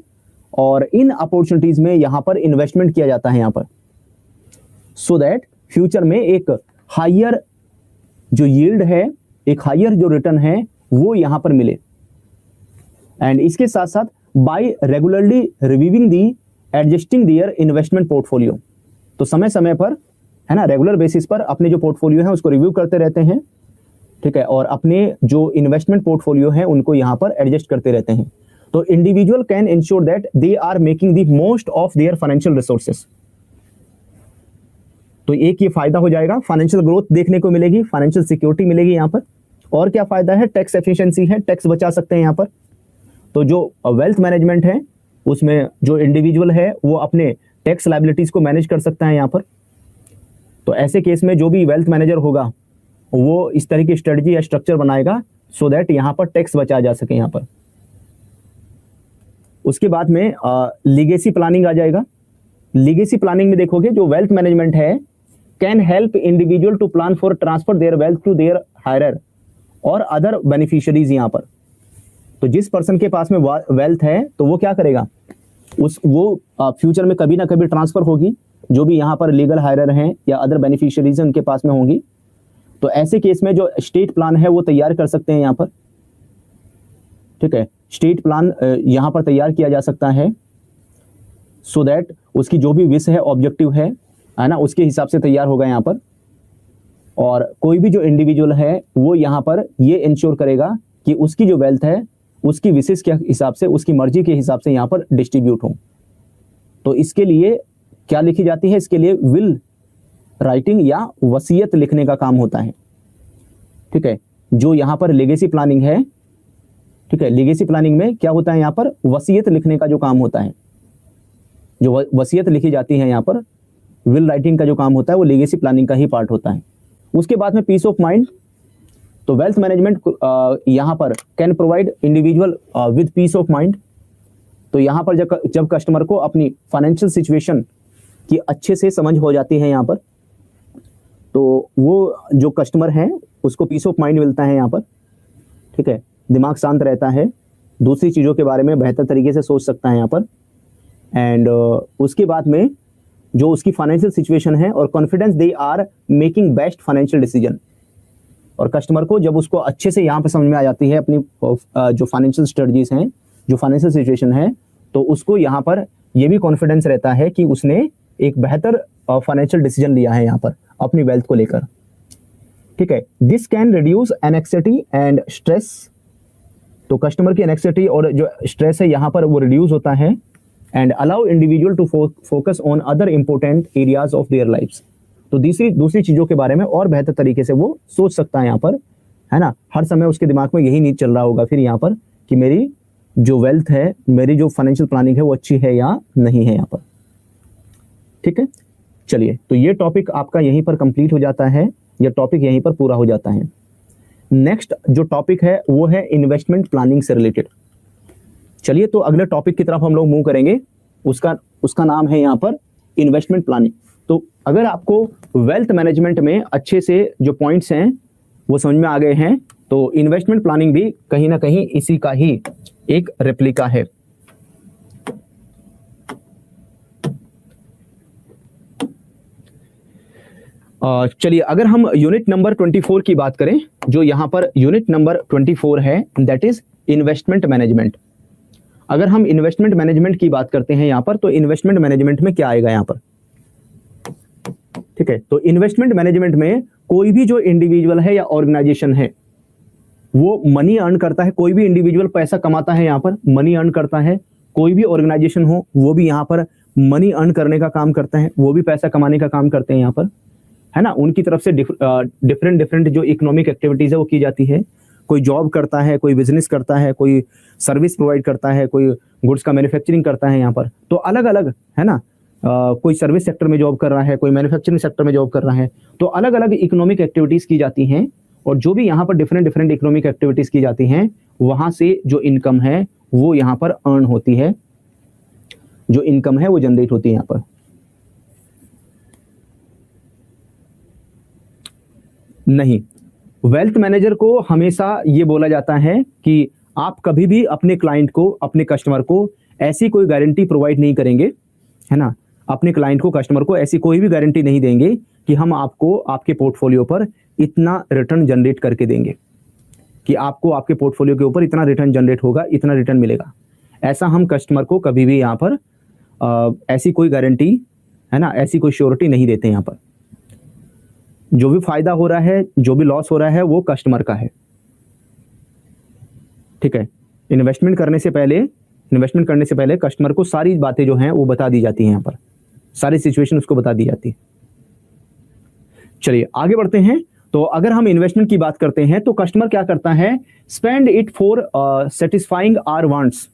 और इन अपॉर्चुनिटीज में यहाँ पर इन्वेस्टमेंट किया जाता है यहाँ पर, सो दैट फ्यूचर में एक हायर जो यील्ड है, एक हायर जो रिटर्न है वो यहाँ पर मिले। एंड इसके साथ साथ बाय रेगुलरली रिव्यूइंग दी एडजस्टिंग दियर इन्वेस्टमेंट पोर्टफोलियो। तो समय समय पर, है ना, रेगुलर बेसिस पर अपने जो पोर्टफोलियो है उसको रिव्यू करते रहते हैं। ठीक है, और अपने जो इन्वेस्टमेंट पोर्टफोलियो है उनको यहाँ पर एडजस्ट करते रहते हैं। तो individual can ensure that they are making the most of their financial resources. तो एक ये फायदा हो जाएगा, फाइनेंशियल ग्रोथ देखने को मिलेगी, फाइनेंशियल सिक्योरिटी मिलेगी यहाँ पर। और क्या फायदा है? टैक्स एफिशिएंसी है, टैक्स बचा सकते हैं यहाँ पर। तो जो वेल्थ मैनेजमेंट है उसमें जो इंडिविजुअल है वो अपने टैक्स लायबिलिटीज को मैनेज कर सकता है यहाँ पर। तो ऐसे केस में जो भी वेल्थ मैनेजर होगा वो इस तरह की स्ट्रेटजी या स्ट्रक्चर बनाएगा सो दैट यहाँ पर टैक्स बचाया जा सके यहाँ पर। उसके बाद में लीगेसी प्लानिंग आ जाएगा। लीगेसी प्लानिंग में देखोगे जो वेल्थ मैनेजमेंट है can help individual to plan for transfer their wealth to their heirs और अदर बेनिफिशियरीज यहाँ पर। तो जिस पर्सन के पास में वेल्थ है तो वो क्या करेगा, वो फ्यूचर में कभी ना कभी ट्रांसफर होगी, जो भी यहाँ पर लीगल हायरर हैं या अदर बेनिफिशियरीज उनके पास में होंगी। तो ऐसे केस में जो स्टेट प्लान है वो तैयार कर सकते हैं यहाँ पर। ठीक है, स्टेट प्लान यहाँ पर तैयार किया जा सकता है सो दैट उसकी जो भी विश है, ऑब्जेक्टिव है ना, उसके हिसाब से तैयार होगा यहाँ पर। और कोई भी जो इंडिविजुअल है वो यहाँ पर ये इंश्योर करेगा कि उसकी जो वेल्थ है उसकी विशेष के हिसाब से, उसकी मर्जी के हिसाब से यहाँ पर डिस्ट्रीब्यूट हो। तो इसके लिए क्या लिखी जाती है? इसके लिए विल राइटिंग या वसीयत लिखने का काम होता है। ठीक है, जो यहाँ पर लेगेसी प्लानिंग है, ठीक है, लेगेसी प्लानिंग में क्या होता है, यहाँ पर वसीयत लिखने का जो काम होता है, जो वसीयत लिखी जाती है यहाँ पर, विल राइटिंग का जो काम होता है वो लेगेसी प्लानिंग का ही पार्ट होता है। उसके बाद में पीस ऑफ माइंड। तो वेल्थ मैनेजमेंट यहाँ पर can provide individual with piece of mind. तो यहाँ पर जब कस्टमर को अपनी फाइनेंशियल सिचुएशन की अच्छे से समझ हो जाती है यहाँ पर, तो वो जो कस्टमर है उसको पीस ऑफ माइंड मिलता है यहाँ पर। ठीक है, दिमाग शांत रहता है, दूसरी चीज़ों के बारे में बेहतर तरीके से सोच सकता है यहाँ पर। एंड उसके बाद में जो उसकी फाइनेंशियल सिचुएशन है और confidence, they are making best financial decision. और कस्टमर को जब उसको अच्छे से यहाँ पे समझ में आ जाती है अपनी जो फाइनेंशियल स्ट्रेटजीज हैं, जो फाइनेंशियल सिचुएशन है, तो उसको यहाँ पर ये भी कॉन्फिडेंस रहता है कि उसने एक बेहतर फाइनेंशियल डिसीजन लिया है यहाँ पर अपनी वेल्थ को लेकर। ठीक है, this can reduce anxiety and stress. तो कस्टमर की एनेक्सिटी और जो स्ट्रेस है यहाँ पर वो रिड्यूस होता है। And allow individual to focus on other important areas of their lifes. तो दूसरी चीजों के बारे में और बेहतर तरीके से वो सोच सकता है यहाँ पर, है ना। हर समय उसके दिमाग में यही नहीं चल रहा होगा फिर यहाँ पर कि मेरी जो वेल्थ है, मेरी जो फाइनेंशियल प्लानिंग है वो अच्छी है या नहीं है यहाँ पर। ठीक है, चलिए, तो ये टॉपिक आपका यहीं पर कंप्लीट हो जाता है, ये टॉपिक यहीं पर पूरा हो जाता है। नेक्स्ट जो टॉपिक है वो है इन्वेस्टमेंट प्लानिंग से रिलेटेड। चलिए, तो अगले टॉपिक की तरफ हम लोग मूव करेंगे, उसका नाम है यहाँ पर इन्वेस्टमेंट प्लानिंग। तो अगर आपको वेल्थ मैनेजमेंट में अच्छे से जो पॉइंट्स हैं वो समझ में आ गए हैं, तो इन्वेस्टमेंट प्लानिंग भी कहीं ना कहीं इसी का ही एक रेप्लिका है। चलिए अगर हम यूनिट नंबर 24 की बात करें, जो यहाँ पर यूनिट नंबर 24 है, दैट इज इन्वेस्टमेंट मैनेजमेंट। अगर हम इन्वेस्टमेंट मैनेजमेंट की बात करते हैं यहाँ पर, तो इन्वेस्टमेंट मैनेजमेंट में क्या आएगा यहाँ पर? ठीक है, तो इन्वेस्टमेंट मैनेजमेंट में कोई भी जो इंडिविजुअल है या ऑर्गेनाइजेशन है वो मनी अर्न करता है। कोई भी इंडिविजुअल पैसा कमाता है, यहाँ पर मनी अर्न करता है। कोई भी ऑर्गेनाइजेशन हो वो भी यहाँ पर मनी अर्न करने का काम करता है, वो भी पैसा कमाने का काम करते हैं यहाँ पर, है ना। उनकी तरफ से डिफरेंट जो इकोनॉमिक एक्टिविटीज है वो की जाती है। कोई जॉब करता है, कोई बिजनेस करता है, कोई सर्विस प्रोवाइड करता है, कोई गुड्स का मैन्युफैक्चरिंग करता है यहाँ पर। तो अलग अलग, है ना, कोई सर्विस सेक्टर में जॉब कर रहा है, कोई मैन्युफैक्चरिंग सेक्टर में जॉब कर रहा है। तो अलग अलग इकोनॉमिक एक्टिविटीज की जाती हैं, और जो भी यहाँ पर डिफरेंट इकोनॉमिक एक्टिविटीज की जाती हैं, वहां से जो इनकम है वो यहाँ पर अर्न होती है, जो इनकम है वो जनरेट होती है यहाँ पर। नहीं, वेल्थ मैनेजर को हमेशा ये बोला जाता है कि आप कभी भी अपने क्लाइंट को, अपने कस्टमर को ऐसी कोई गारंटी प्रोवाइड नहीं करेंगे, है ना। अपने क्लाइंट को, कस्टमर को ऐसी कोई भी गारंटी नहीं देंगे कि हम आपको आपके पोर्टफोलियो पर इतना रिटर्न जनरेट करके देंगे, कि आपको आपके पोर्टफोलियो के ऊपर इतना रिटर्न जनरेट होगा, इतना रिटर्न मिलेगा। ऐसा हम कस्टमर को कभी भी यहाँ पर ऐसी कोई गारंटी, है ना, ऐसी कोई श्योरिटी नहीं देते यहाँ पर। जो भी फायदा हो रहा है, जो भी लॉस हो रहा है, वो कस्टमर का है। ठीक है, इन्वेस्टमेंट करने से पहले कस्टमर को सारी बातें जो हैं वो बता दी जाती हैं यहाँ पर, सारी सिचुएशन उसको बता दी जाती है। चलिए आगे बढ़ते हैं। तो अगर हम इन्वेस्टमेंट की बात करते हैं तो कस्टमर क्या करता है? Spend it for satisfying our wants.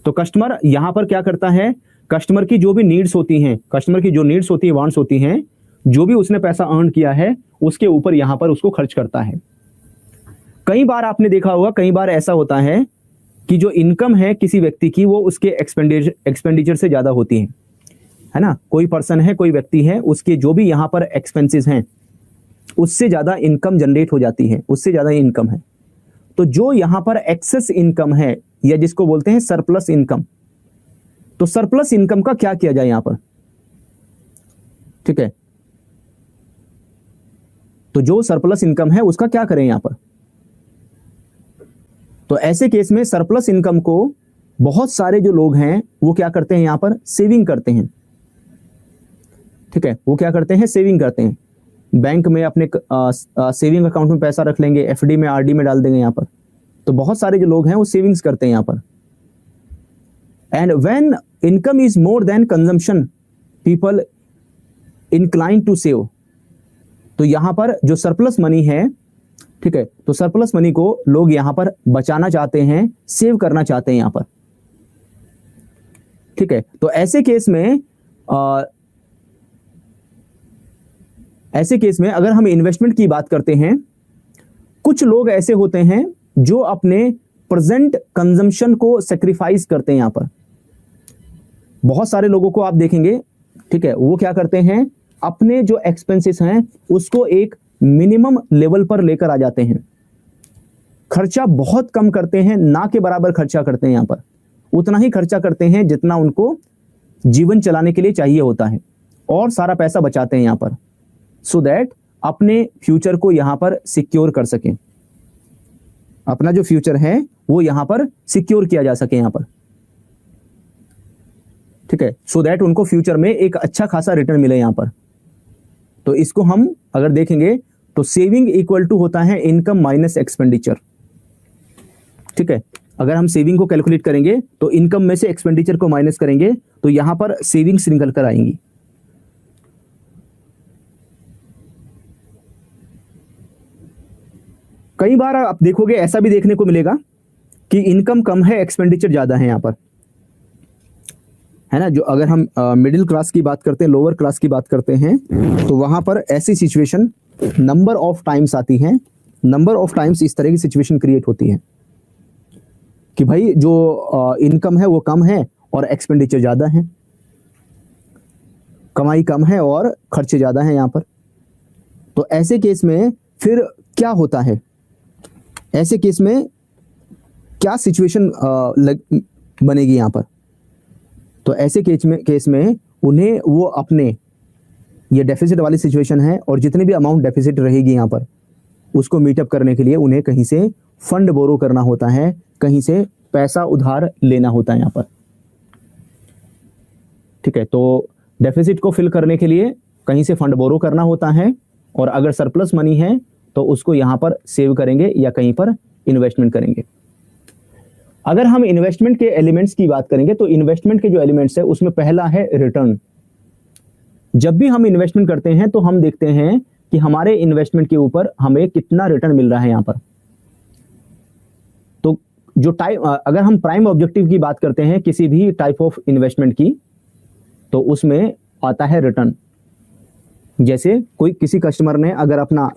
तो कस्टमर यहां पर क्या करता है? कस्टमर की जो भी नीड्स होती हैं, कस्टमर की जो नीड्स होती है, वांट्स होती हैं, जो भी उसने पैसा अर्न किया है उसके ऊपर यहां पर उसको खर्च करता है। कई बार आपने देखा होगा, कई बार ऐसा होता है कि जो इनकम है किसी व्यक्ति की वो उसके एक्सपेंडिचर से ज्यादा होती है ना। कोई पर्सन है, कोई व्यक्ति है, उसके जो भी यहाँ पर एक्सपेंसेस हैं उससे ज्यादा इनकम जनरेट हो जाती है, उससे ज्यादा इनकम है। तो जो यहाँ पर एक्सेस इनकम है, या जिसको बोलते हैं सरप्लस इनकम, तो सरप्लस इनकम का क्या किया जाए यहाँ पर? ठीक है, तो जो सरप्लस इनकम है उसका क्या करें यहाँ पर? तो ऐसे केस में सरप्लस इनकम को बहुत सारे जो लोग हैं वो क्या करते हैं? यहाँ पर सेविंग करते हैं। ठीक है, वो क्या करते हैं? सेविंग करते हैं। बैंक में अपने सेविंग अकाउंट में पैसा रख लेंगे, एफडी में, आरडी में डाल देंगे यहाँ पर। तो बहुत सारे जो लोग हैं वो सेविंग्स करते हैं यहाँ पर। And when income is more than consumption, people incline to save. तो यहाँ पर जो सरप्लस मनी है, ठीक है, तो सरप्लस मनी को लोग यहाँ पर बचाना चाहते हैं, सेव करना चाहते हैं यहाँ पर। ठीक है, तो ऐसे केस में अगर हम इन्वेस्टमेंट की बात करते हैं, कुछ लोग ऐसे होते हैं जो अपने प्रेजेंट कंजम्पशन को सेक्रीफाइस करते हैं यहाँ पर। बहुत सारे लोगों को आप देखेंगे, ठीक है, वो क्या करते हैं? अपने जो एक्सपेंसेस हैं उसको एक मिनिमम लेवल पर लेकर आ जाते हैं। खर्चा बहुत कम करते हैं, ना के बराबर खर्चा करते हैं यहाँ पर। उतना ही खर्चा करते हैं जितना उनको जीवन चलाने के लिए चाहिए होता है, और सारा पैसा बचाते हैं यहाँ पर, सो दैट अपने फ्यूचर को यहां पर सिक्योर कर सकें। अपना जो फ्यूचर है वो यहां पर सिक्योर किया जा सके यहाँ पर। ठीक है, सो दैट उनको फ्यूचर में एक अच्छा खासा रिटर्न मिले यहाँ पर। तो इसको हम अगर देखेंगे तो सेविंग इक्वल टू होता है इनकम माइनस एक्सपेंडिचर। ठीक है, अगर हम सेविंग को कैलकुलेट करेंगे तो इनकम में से एक्सपेंडिचर को माइनस करेंगे तो यहां पर सेविंग्स निकल कर आएंगी। कई बार आप देखोगे, ऐसा भी देखने को मिलेगा कि इनकम कम है, एक्सपेंडिचर ज्यादा है यहाँ पर, है ना। जो अगर हम मिडिल क्लास की बात करते हैं, लोअर क्लास की बात करते हैं, तो वहां पर ऐसी सिचुएशन नंबर ऑफ टाइम्स आती है। नंबर ऑफ टाइम्स इस तरह की सिचुएशन क्रिएट होती है कि भाई जो इनकम है वो कम है और एक्सपेंडिचर ज्यादा है, कमाई कम है और खर्चे ज्यादा है यहाँ पर। तो ऐसे केस में फिर क्या होता है? ऐसे केस में क्या सिचुएशन बनेगी यहाँ पर? तो ऐसे केस में उन्हें वो अपने ये डेफिसिट वाली सिचुएशन है और जितनी भी अमाउंट डेफिसिट रहेगी यहाँ पर उसको मीटअप करने के लिए उन्हें कहीं से फंड बोरो करना होता है, कहीं से पैसा उधार लेना होता है यहाँ पर। ठीक है, तो डेफिसिट को फिल करने के लिए कहीं से फंड बोरो करना होता है और अगर सरप्लस मनी है तो उसको यहां पर सेव करेंगे या कहीं पर इन्वेस्टमेंट करेंगे। अगर हम इन्वेस्टमेंट के एलिमेंट्स की बात करेंगे तो इन्वेस्टमेंट के जो एलिमेंट्स है उसमें पहला है रिटर्न। जब भी हम इन्वेस्टमेंट करते हैं तो हम देखते हैं कि हमारे इन्वेस्टमेंट के ऊपर हमें कितना रिटर्न मिल रहा है यहां पर। तो जो टाइप, अगर हम प्राइम ऑब्जेक्टिव की बात करते हैं किसी भी टाइप ऑफ इन्वेस्टमेंट की, तो उसमें आता है रिटर्न। जैसे कोई किसी कस्टमर ने अगर अपना